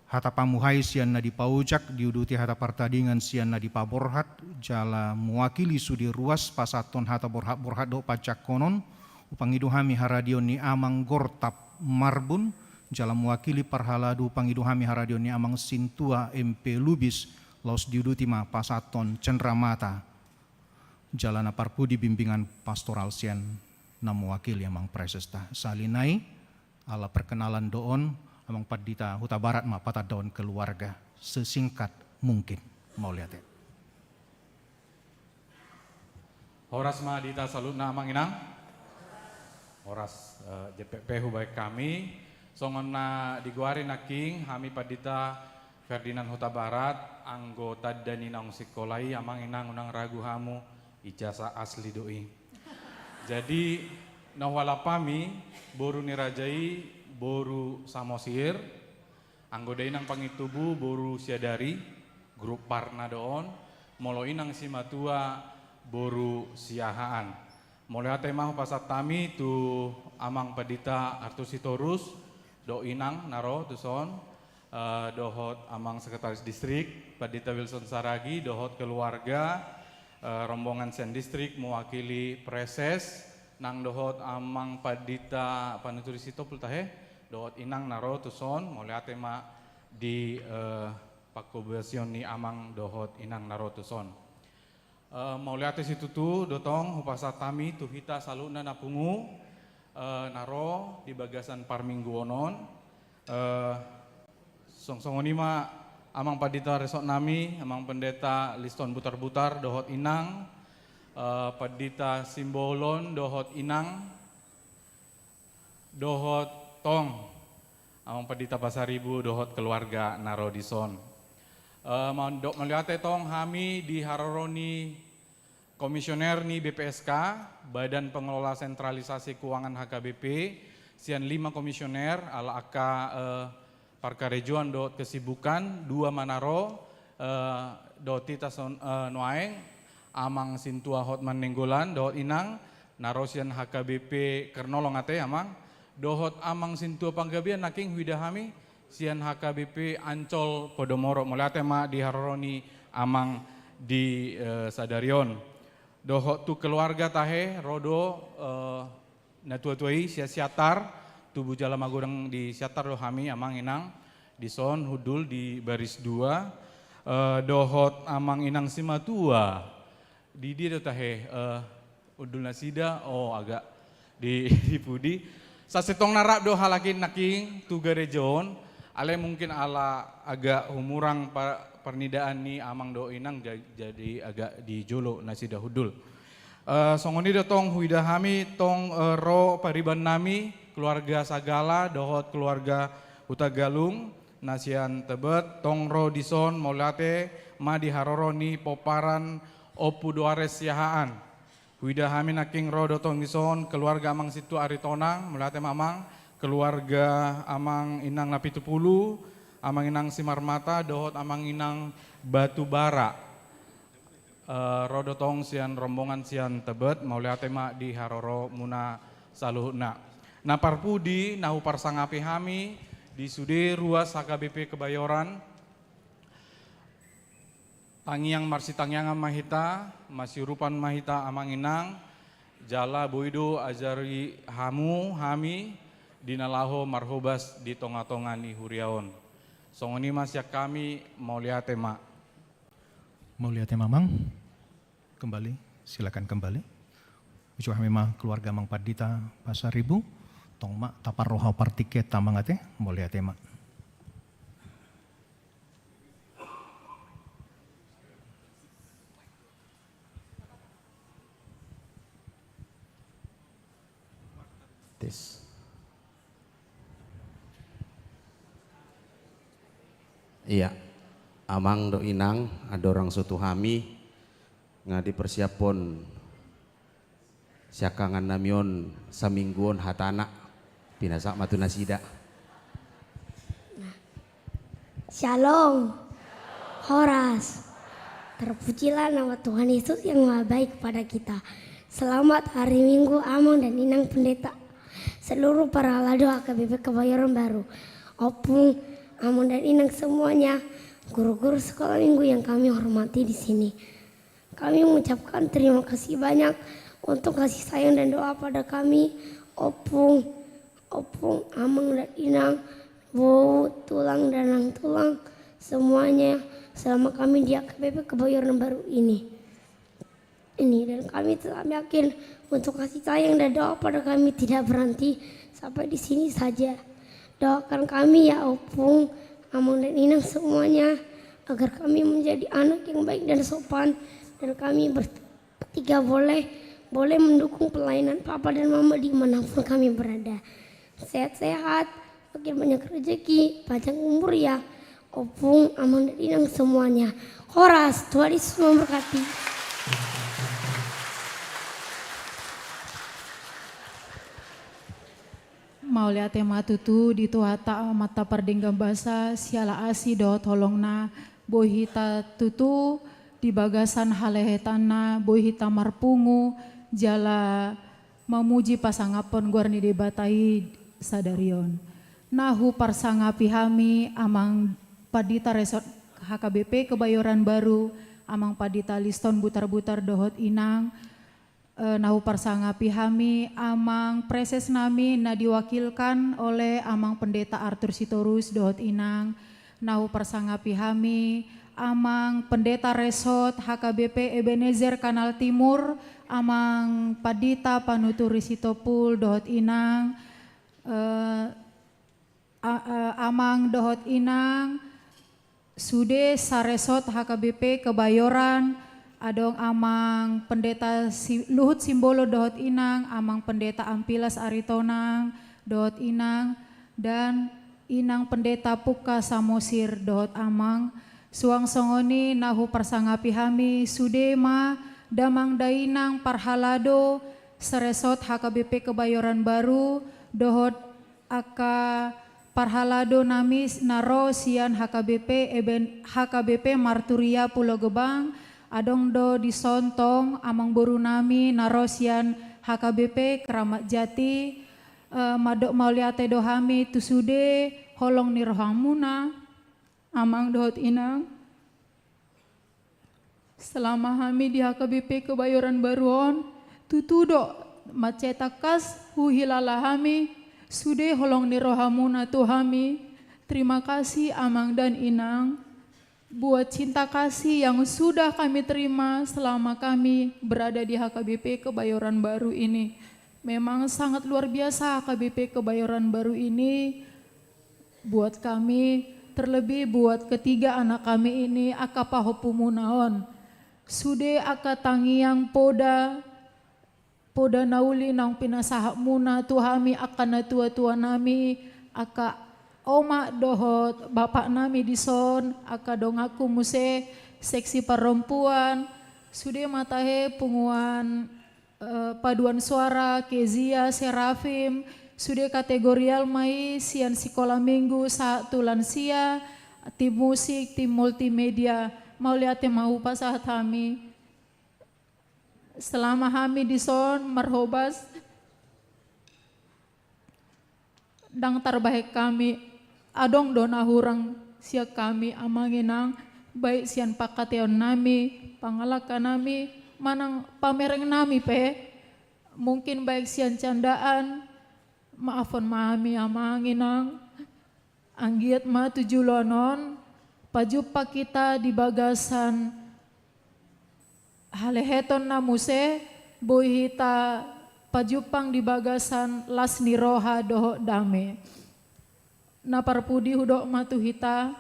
hata pamuhai sian na di paujak diuduti hata partadingan sian na di paborhat jala mewakili sudi ruas pasaton hata borhat do pacak konon upangiduhami haradion ni amang gortap marbun jala mewakili parhaladu upangiduhami haradion ni amang sintua MP Lubis laus diuduti ma pasaton cenramata jala na parpudi bimbingan pastoral sian na mewakili amang presesta salinai ala perkenalan doon amang Pendeta Huta Barat ma patah doon keluarga sesingkat mungkin mau lihat ya. Horas ma dita salut na amang inang. Horas JPP baik kami songon na diguari na king hami Pendeta Ferdinand Huta Barat anggota daninang sikolai amang inang unang ragu hamu ijazah asli doi. Jadi nawala pami boru nirajai boru samosir anggodain nang pangitubu boru siadari grup parna doon moloin nang simatua boru siahaan mulai tema pasat tami tu amang Pendeta Arthur Sitorus do inang naro tuson dohot amang sekretaris distrik Pendeta Wilson Saragi dohot keluarga rombongan sen distrik mewakili preses nang dohot amang Pendeta panuturi sito pultahe dohot inang naro tuson mulai tema di pakobasion ni amang dohot inang naro tuson mulai situ tu dotong hupasa tami tuhita saluna napungu naro di bagasan parmingguonon songsongoni ma amang Pendeta resok nami amang Pendeta liston butar-butar dohot inang Pendeta simbolon dohot inang dohot tong amang Pendeta Pasaribu dohot keluarga narodison mandok melihat tong hami di haroroni komisioner ni BPSK, Badan Pengelola Sentralisasi Keuangan HKBP, sian 5 komisioner ala aka parkarejoan dot kesibukan 2 manaro dot tita noaeng amang sintua hotman nenggolan dot inang narosian HKBP kernolong ate amang dohot amang sintua panggabian naking widahami sian HKBP Ancol Podomoro mulate ma di haroroni amang di Sadarion dohot tu keluarga tahe rodo natua-tuai siatar tubuh jala magurang di siatar dohami amang inang di son hudul di baris 2 dohot amang inang simatua di dia tahe udul nasida agak di pudi sasetong narap do halakin naking tu garejon ale mungkin ala agak humurang pernidaan ni amang do inang jadi agak di jolo nasida hudul songoni do tong huidahami tong ro pariban nami keluarga Sagala dohot keluarga Hutagalung nasian Tebet tong ro dison molate ma di haroroni poparan opu doares yahaan huidahami naking ro dotong dison keluarga amang situ aritonang molate mamang keluarga amang inang Napitupulu amang inang Simarmata dohot amang inang Batubara ro dotong sian rombongan sian Tebet molate ma di haroro muna saluhna na parpudi nahu parsangapi hami di sude ruas HKBP Kebayoran tangiang marsitangiangan mahita masirupan mahita amang inang jala boido ajari hamu hami dinalaho marhobas di tonga-tonga ni huriaon songoni masya kami mau lihat tema Mang kembali silakan kembali ucap memang keluarga Mang Padita Pasar Ibu tong mak tapar roha partiket tamangate mau lihat tema tes iya amang do inang ada orang sutu hami ngadi persiapon siakangan namion samingguon hatana pinasak matuna sida. Shalom, Horas, terpujilah nama Tuhan Yesus yang maha baik kepada kita. Selamat hari Minggu Amang dan Inang Pendeta, seluruh para lado HKBP Kebayoran Baru, Opung, Amang dan Inang semuanya, guru-guru sekolah minggu yang kami hormati di sini. Kami mengucapkan terima kasih banyak untuk kasih sayang dan doa pada kami, Opung, Amang dan Inang, Bow, Tulang dan Nang Tulang, semuanya selama kami di HKBP Kebayoran Baru ini. Dan kami telah yakin untuk kasih sayang dan doa pada kami tidak berhenti sampai di sini saja. Doakan kami ya Opung, Amang dan Inang semuanya agar kami menjadi anak yang baik dan sopan dan kami bertiga boleh mendukung pelayanan Papa dan Mama dimanapun kami berada. Sehat-sehat, makin banyak rezeki, panjang umur ya Opung, Amang dan Inang semuanya. Horas, Tuhan Yesus memberkati. Mau lihat tema tutu di tuhata mata perdenggam basa siala asi dot holongna bohita tutu di bagasan halehetana bohita marpungu jala memuji pasangapon guarni debatai Sadarion. Nahu parsangapi hami amang Padita Resort HKBP Kebayoran Baru amang Padita Liston butar-butar dohot inang nahu parsangapi hami amang preses nami na diwakilkan oleh amang Pendeta Arthur Sitorus dohot inang nahu parsangapi hami amang Pendeta Resort HKBP Ebenezer Kanal Timur amang Padita Panuturi Sitopul dohot inang amang dohot inang Sude Saresot HKBP Kebayoran adong amang Pendeta Luhut Simbolo dohot inang amang Pendeta Ampilas Aritonang dohot inang dan inang Pendeta Puka Samosir dohot amang suang songoni nahu parsangapi hami sudema Damang Dainang Parhalado Seresot HKBP Kebayoran Baru dohot aka Parhalado Namis Naro Sian HKBP Marturia Pulau Gebang adong do disontong amang boru nami naro sian HKBP Keramat Jati madok mauliate dohami tusude holong ni rohamuna amang dohot inang selama kami di HKBP Kebayoran Baruon tutudo macetakas huhilala kami sude holong ni rohamuna tuhami. Terima kasih amang dan inang buat cinta kasih yang sudah kami terima selama kami berada di HKBP Kebayoran Baru ini. Memang sangat luar biasa HKBP Kebayoran Baru ini buat kami, terlebih buat ketiga anak kami ini aka pahopumunaon. Sude aka tangiang poda nauli nang pinasahak muna tuhami akan tua-tua nami aka oma dohot bapak nami dison aka dongaku muse seksi perempuan sude matahe punguan paduan suara Kezia Serafim sude kategorial mai sian sekolah minggu satu lansia tim musik tim multimedia mau lihat mau pasahat kami selama kami dison marhobas dang terbaik kami adong dona hurang sia kami amanginang baik sian pakateon nami pangalaka nami manang pamereng nami pe mungkin baik sian candaan maafon mami amanginang anggiat ma tujulonon pajupa kita di bagasan haleheton namuse bohita pajupang di bagasan lasni roha doho dame na parpudi hudok matuhita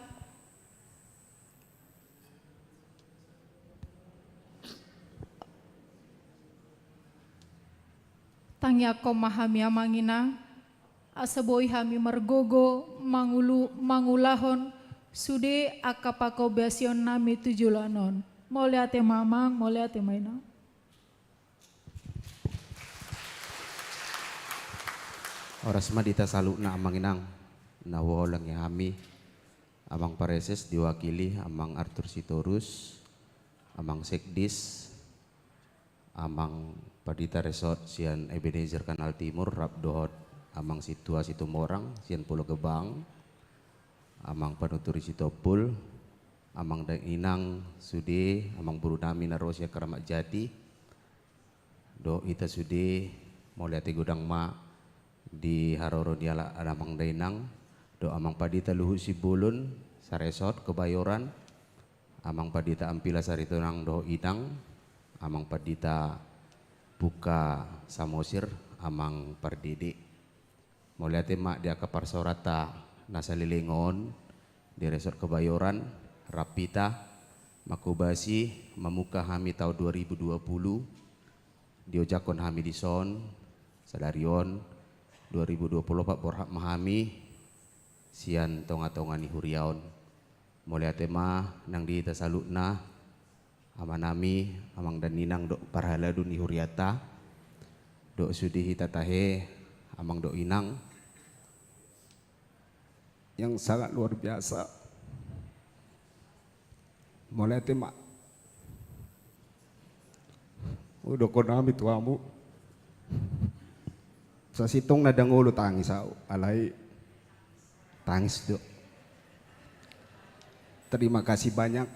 tangyako mahami amangina asaboi hami margogo mangulahon sude akapako besion nami tujulanon moliate mamang moliate maina. Oras madita saluna amanginang nawolang ya kami amang pareses diwakili amang Arthur Sitorus amang Sekdis amang Padita Resort sian Ebenezer Kanal Timur Rabdohot amang Situa Situmorang sian Pulau Gebang amang Panuturi Sitopul amang Inang Sude amang Burunami Narosia Keramat Jati do ita Sude mau lihat gudang ma di Haroro diala amang Dainang do amang Padita Luhut Sibulun Saresot Kebayoran amang Padita Ampila Saritonang do Inang amang Padita Buka Samosir amang Pardidi mau lihat mak dia ke Parsorata Nasalilingon di Resort Kebayoran Rapita Makubasi Mamuka Hami tahun 2020 Diojakon Hami Dison Sadarion 2024 Borhak Mahami Sian Tonga-Tongani Huriaon Mulai tema nang di tasalukna amanami amang dan ninang dok parhaladu ni huriata dok sudi hitatahe amang dok inang yang sangat luar biasa. Mulai tema udah konami tuamu sa sitong nadangulo tangis au alay tangis do. Terima kasih banyak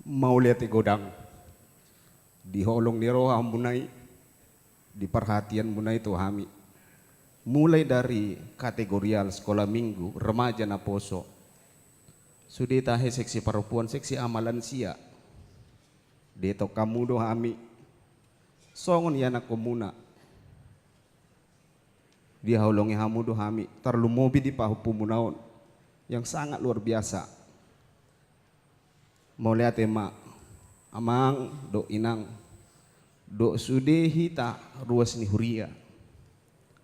mau lihat godang di holong ni roha munai di perhatian munai tu hami mulai dari kategorial sekolah minggu remaja na poso sudah tahe seksi perempuan seksi amalan sia deto kamu do hami songon yana komuna dia holongi hamu do hami terlalu mobi di pahupumunaon yang sangat luar biasa. Mau lihat emak amang do inang do sude hita ruas ni huria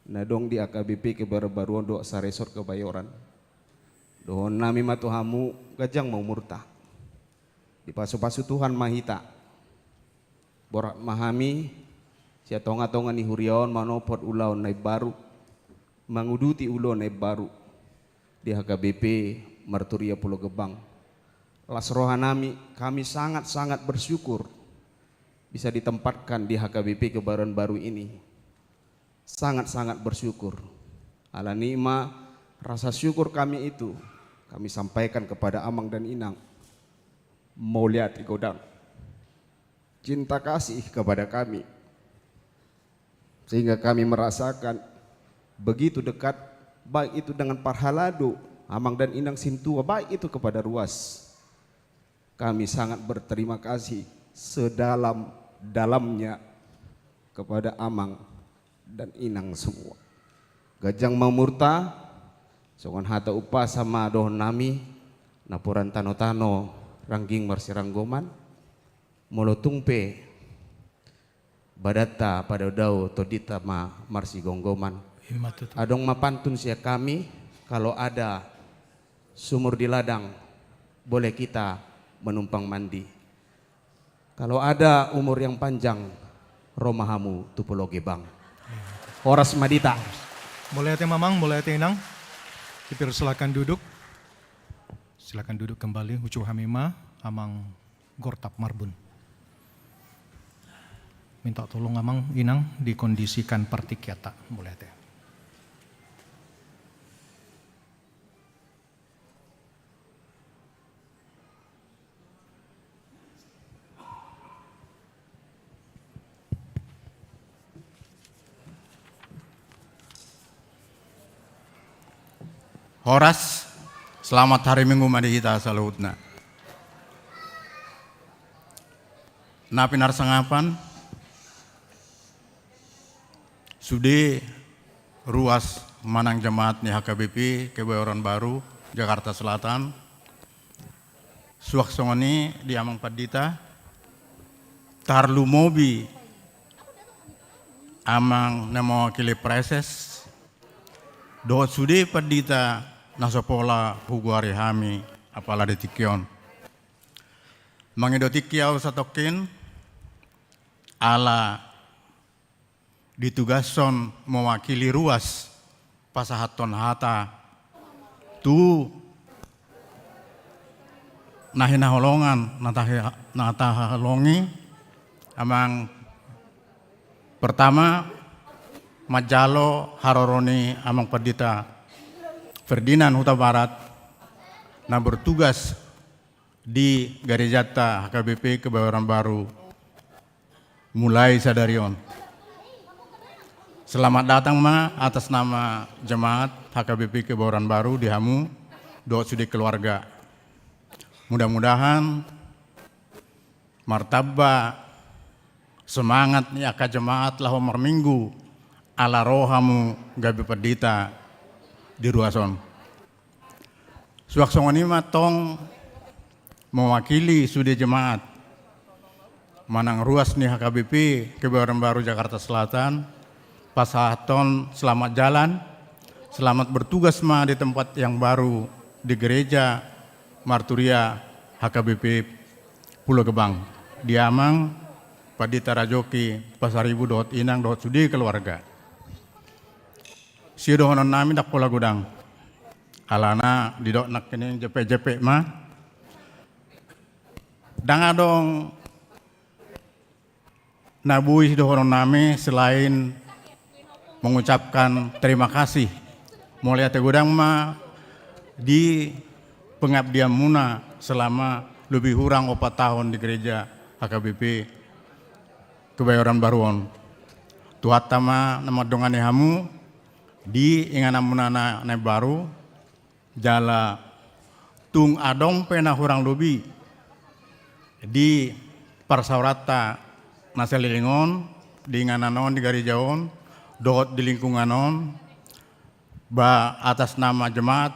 na dong di AKBP kebaru-baruan do Saresort Kebayoran do nami matu hamu gajang mau murtah di pasu-pasu Tuhan mahita borak mahami sia tonga-tonga ni huriaon manopot ulaon nai baru manguduti ulon nai baru di HKBP Marturia Pulau Gebang. Las rohanami kami sangat-sangat bersyukur bisa ditempatkan di HKBP Kebayoran Baru ini. Sangat-sangat bersyukur. Ala nikmat rasa syukur kami itu kami sampaikan kepada Amang dan Inang. Mau lihat Godang. Cinta kasih kepada kami. Sehingga kami merasakan begitu dekat, baik itu dengan Parhalado, Amang dan Inang Sintua, baik itu kepada Ruas. Kami sangat berterima kasih sedalam-dalamnya kepada Amang dan Inang semua. Gajang Mamurta, songon hata upah sama dohon nami, napuran tano-tano, rangging marsiranggoman, molotungpe, badata pada dau todita ma marsi gonggoman. Adong mapantun sia kami, kalau ada sumur di ladang, boleh kita menumpang mandi. Kalau ada umur yang panjang, romahamu tu Pulau Gebang. Horas Madita. Boleh ate Mamang, boleh ate Inang. Kipir silakan duduk. Silakan duduk kembali. Ucu Hamima, Amang Gortap Marbun. Minta tolong Amang Inang dikondisikan partikiata. Boleh ate. Horas, selamat hari Minggu madi kita salutna. Na pinar sangapan, sudi ruas manang jemaat ni HKBP Kebayoran Baru Jakarta Selatan. Suak songoni di Amang Padita, tarlu mobi Amang nemo kili preses, do sudi Padita nasopola huguari hami apala detikion. Mangidotikiau satokin ala ditugason mewakili ruas pasahaton hata tu nahina holongan natahalongi amang pertama majalo haroroni Amang Padita Ferdinand Huta Barat na bertugas di Garejata HKBP Kebayoran Baru mulai sadarion. Selamat datang ma atas nama jemaat HKBP Kebayoran Baru di Hamu, doa sudi keluarga. Mudah-mudahan martabak semangat ni aka jemaat lah Omar Minggu ala rohamu gabi Padita di ruason. Suak songoni matong mewakili sudi jemaat manang ruas nih HKBP Kebayoran Baru Jakarta Selatan. Pasahaton selamat jalan, selamat bertugas ma di tempat yang baru di gereja Marturia HKBP Pulau Gebang. Di Amang Padita Rajoki Pasaribu dot Inang dot sudi keluarga. Sido honon nami dak pola gudang. Alana di dok nak kini jepe-jepe mah. Dangadong nabui sido honon nami selain mengucapkan terima kasih. Mulia te gudang mah di pengabdian muna selama lebih kurang 4 tahun di gereja HKBP Kebayoran Baruon. Tuhatama nama dongane hamu di ingana munana na baru jala tung adong pena hurang lubi di parsaurata naselilingon di ingana non di garijaon dot di lingkungan non ba atas nama jemaat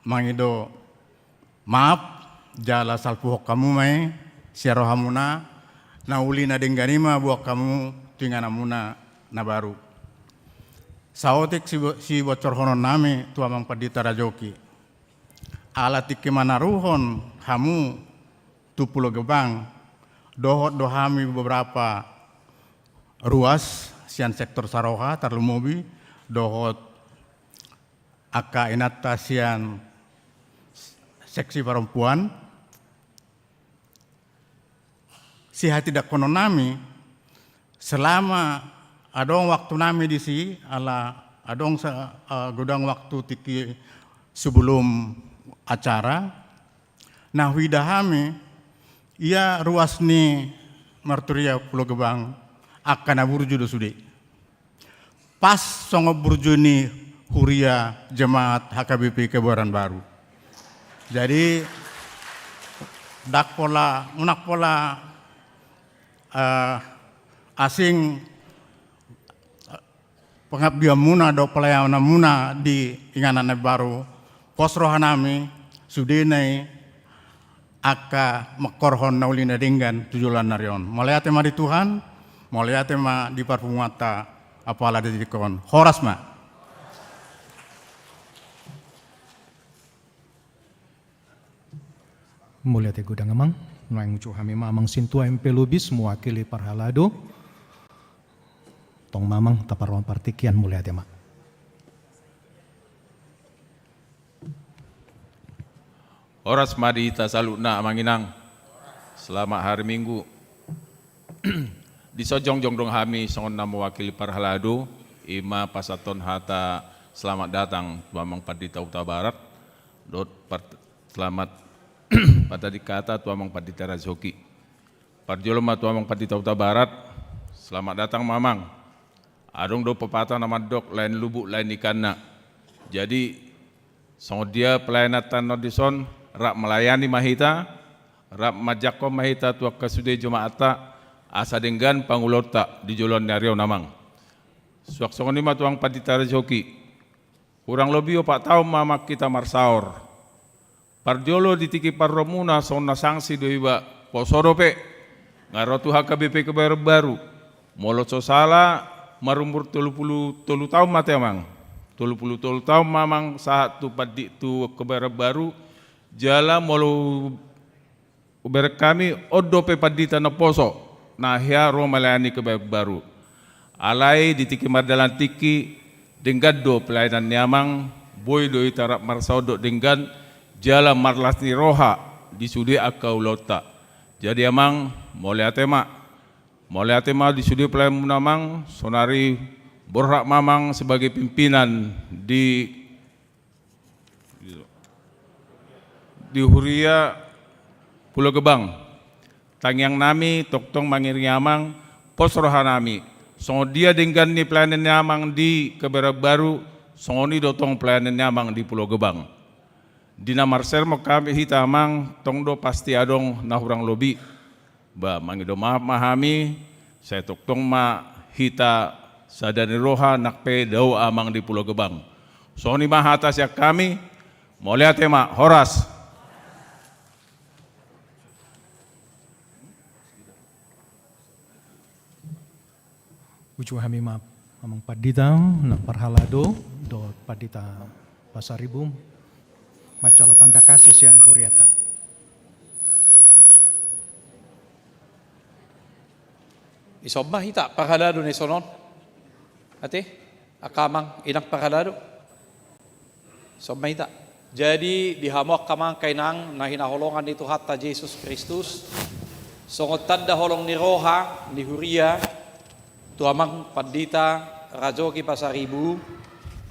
mangido maaf jala salpuhok kamu mai siarohamuna na uli na dengganima buat kamu tingana muna na baru. Saotik si bocor honon nami tu Amang Padita Rajoki. Ala tiki manaruhon hamu tu Pulau Gebang dohot dohami beberapa ruas sian sektor Saroha Tarlumobi, dohot aka inata sian seksi perempuan. Siha tidak kono nami selama adong waktu nami di si ala adong godang waktu tiki sebelum acara. Nah widahami ia ruas ni Marturia Pulau Gebang akan aburju do sude. Pas songo burju ni Huria Jemaat HKBP Kebayoran Baru. Jadi dak pola unak pola asing pengabdian muna do pelayanan muna di inganan baru pos rohanami sudenai aka mekorhon naulina denggan tujulan narion mulai tema di Tuhan mulai tema di parfumata apalah di kon horas ma. Mulia te gudang amang, noeng cu hami mamang sintua MP Lubis mewakili Parhalado. Tong mamang taparwan partikian mulia te ma. Horas madi ita salutna amanginang. Selamat hari Minggu. Di sojong-jong dong hami songonna mewakili Parhalado, ima pasaton hata selamat datang Tuamang Padita Utara Barat. Selamat pada dikata Tuamang Padita Rajoki. Parjoloma Tuamang Padita Utara Barat, selamat datang mamang. Adong do pepatah nama dok lain lubuk lain ikanna. Jadi song dia pelayanan nodison rak melayani mahita, rak majakom mahita tua kasude jemaata asa denggan pangulota di jolon nariau namang. Suak song lima Tuamang Padita Rajoki. Kurang lebih 4 tahun mama kita marsaor. Parjolo ditiki parromuna sonna sanksi doiba posorope ngarotu HKBP Kebayoran Baru molo sosala marumbur 30 tahun mate amang 30 tahun mamang saat tu padi tu Kebayoran Baru jala molo uber kami odope padita na poso nah ya romalayani Kebayoran Baru alai ditiki mardalan tiki denggado pelayanan nyamang boy doi tarap marsaudo denggan jala marlasni roha di sudi akau lota. Jadi amang mulai atema di sudi pelayan namang sonari borrak mamang sebagai pimpinan di Huria Pulau Gebang. Tangyang nami toktong mangiri amang pos roha nami. Songo dia dengan ni pelayanan namang di Kebayoran Baru, songo ni dotong pelayanan namang di Pulau Gebang. Dina marser mo kami hitamang tongdo pasti adong nahurang lobi. Ba mangido mahami saya toktong ma hita sadani roha nakpe dau amang di Pulau Gebang. So ni mahata siya kami mulai tema horas. Ucu hami mamang Padita na Parhalado do Padita Pasaribum. Macalo tanda kasih sian Huriata. Isobma hita Parhalado ni sonon. Ate akamang inak Parhalado. Isobma hita. Jadi dihamok kamang kainang na hinaholongan ni Tuhan ta Yesus Kristus. Songot tanda holong ni roha ni Huria Tuamang Padita Rajoki Pasaribu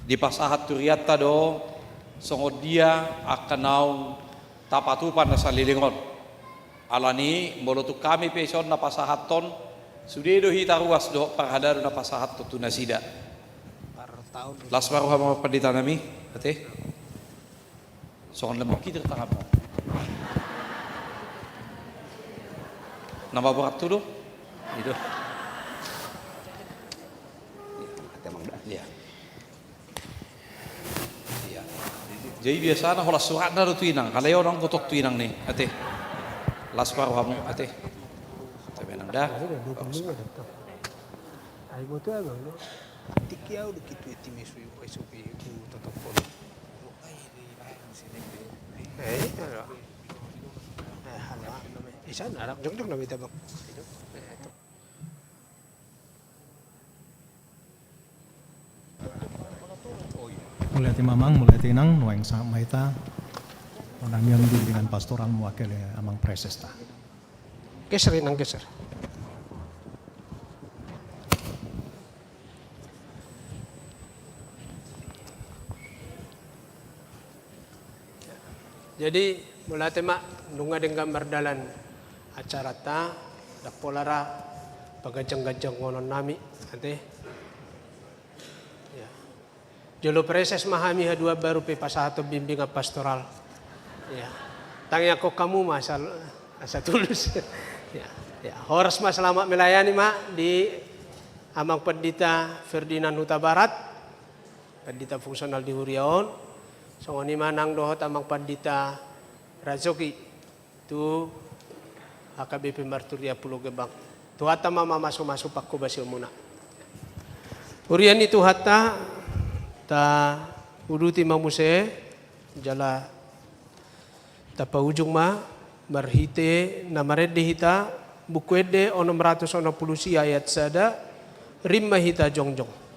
di pasahat Turiata do songod dia akan naung tapatupan na salilingon. Alani molotu kami peson na pasahaton sudedo hita ruas do Parhalado na pasahat to tunasida. Las baru hama Padita nami, ate. Songon lemok kita tangap mo. Nama berat tu do? Itu. Ya. Jadi biasanya kalau surat na tu inang, kalau orang kotok tu inang nih, ate, las paruh kamu, ate, tapi nang dah. Ayo tu apa? Tikia udah gitu itu mesu SOP itu tetap follow. Isa na jog na bitaw. Mulai timamang, mulai tinang, nuang sa maita. Nami ang bimbingan pastoral mewakili amang presesta. Keserin ang keser. Jadi mula tema nunga dengan gambar acara ta dak polara pagajang-gajang ngonon nami ante. Ya. Jolo preses mahami hadua baru pe pasato bimbingan pastoral. Ya. Tangi ako kamu asa tulus. Ya. Horas mas selamat melayani di amang Pendeta Ferdinand Huta Barat. Pendeta fungsional di Huriaon. Songoni manang dohot amang Pandita Razoki tu HKBP Marturia Pulau Gebang. Tu hata mama masuk pakku basio muna. Urian itu hata ta uduti mamuse jala tapa ujung marhite namarede hita bukwede 660 ayat sada rimma hita jongjong.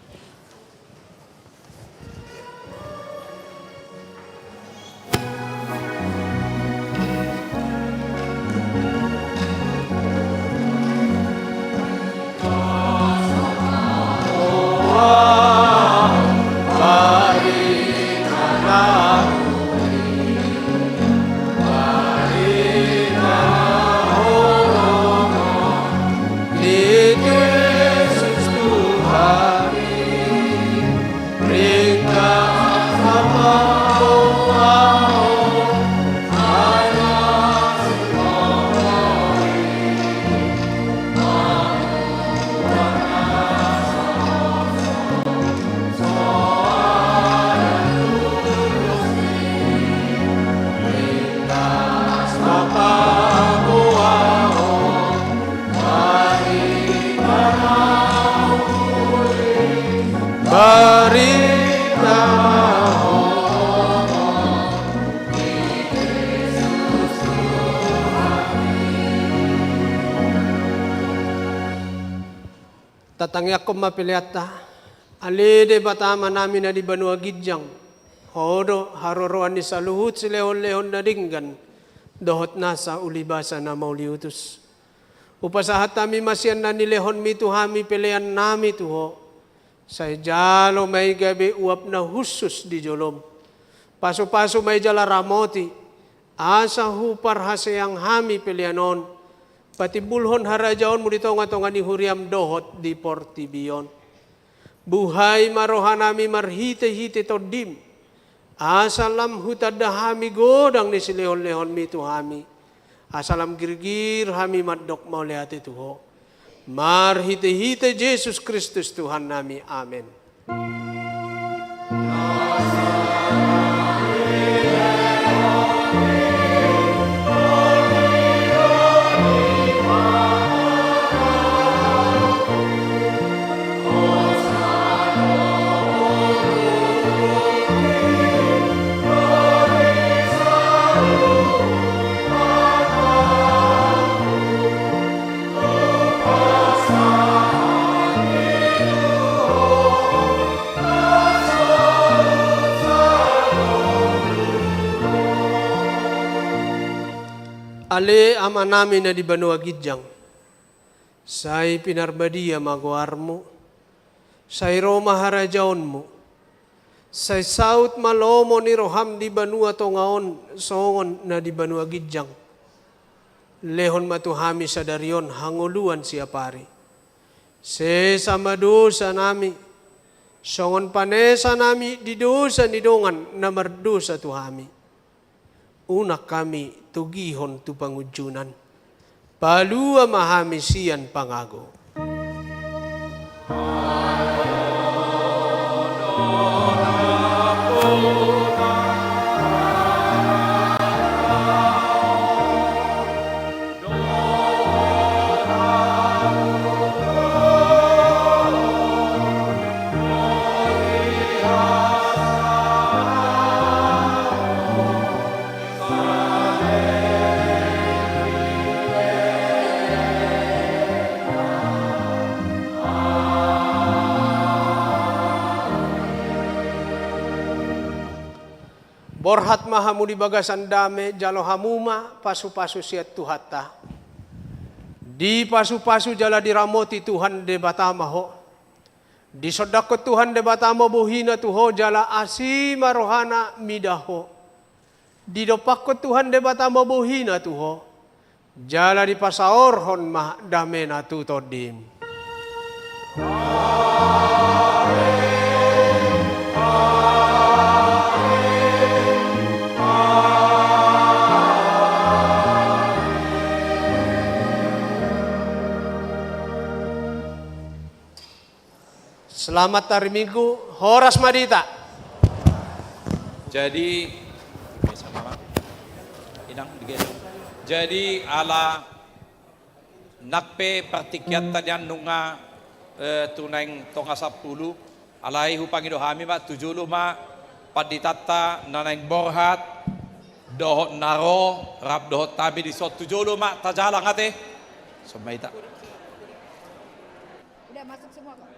Tatangya ko mapiliata, alide batama namin na di Banua Gidyang, hodo haroroan ni saluhut si lehon-lehon na ringgan, dohot nasa ulibasa na mauliutus. Upasahat kami masyan na nilehon mi tuhami pilihan nami tuho, sa jalo may gabi uap na husus di jolom. Paso-paso may jala ramoti, asa hupar hasayang hami pilihanon, pati bulhon harajaon mo dito nga ni huriam dohot di portibion. Buhay marohan nami marhite-hite to dim. Asalam hutad hami godang ni silehon-lehon mi tuhami. Asalam girgir hami maddok maulihati tuho. Marhite-hite Jesus Kristus Tuhan nami. Amen. Ale ama namin na di Banua Gidyang, say pinarbadiya maguarmo, say Roma harajaon mo, say saut malomo ni roham di Banua tongaon songon na di Banua Gidyang, lehon matuhami sa daryon hanguluan siya pari. Se sama dosa nami, songon panesa nami di dosa ni dongan na mardosa tuhami. Una kami tugihon tu pangujunan, palua mahamisian pangago. Borhat mahamu di bagasan dame jalo hamuma pasu-pasu siat tuhata. Di pasu-pasu jala diramoti Tuhan de batama ho. Di sodako Tuhan de batama bohina tuho jala asima rohana midaho. Di dopako Tuhan de batama bohina tuho. Jala di pasaorhon mah damena tutodim. Selamat hari Minggu, Horas Madita. Jadi ala nakpe partikyat tadyan nunga tuneng tonga 10 alai hupangido hami ma 70 ma paditata naneng borhat dohot naro rap dohot tabi di sot 70 ma tajalang ate semaita. Udah masuk semua kok.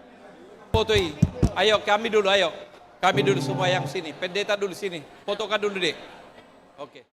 Fotoi. Ayo kami dulu ayo. Kami dulu semua yang sini. Pendeta dulu sini. Fotokan dulu deh. Oke.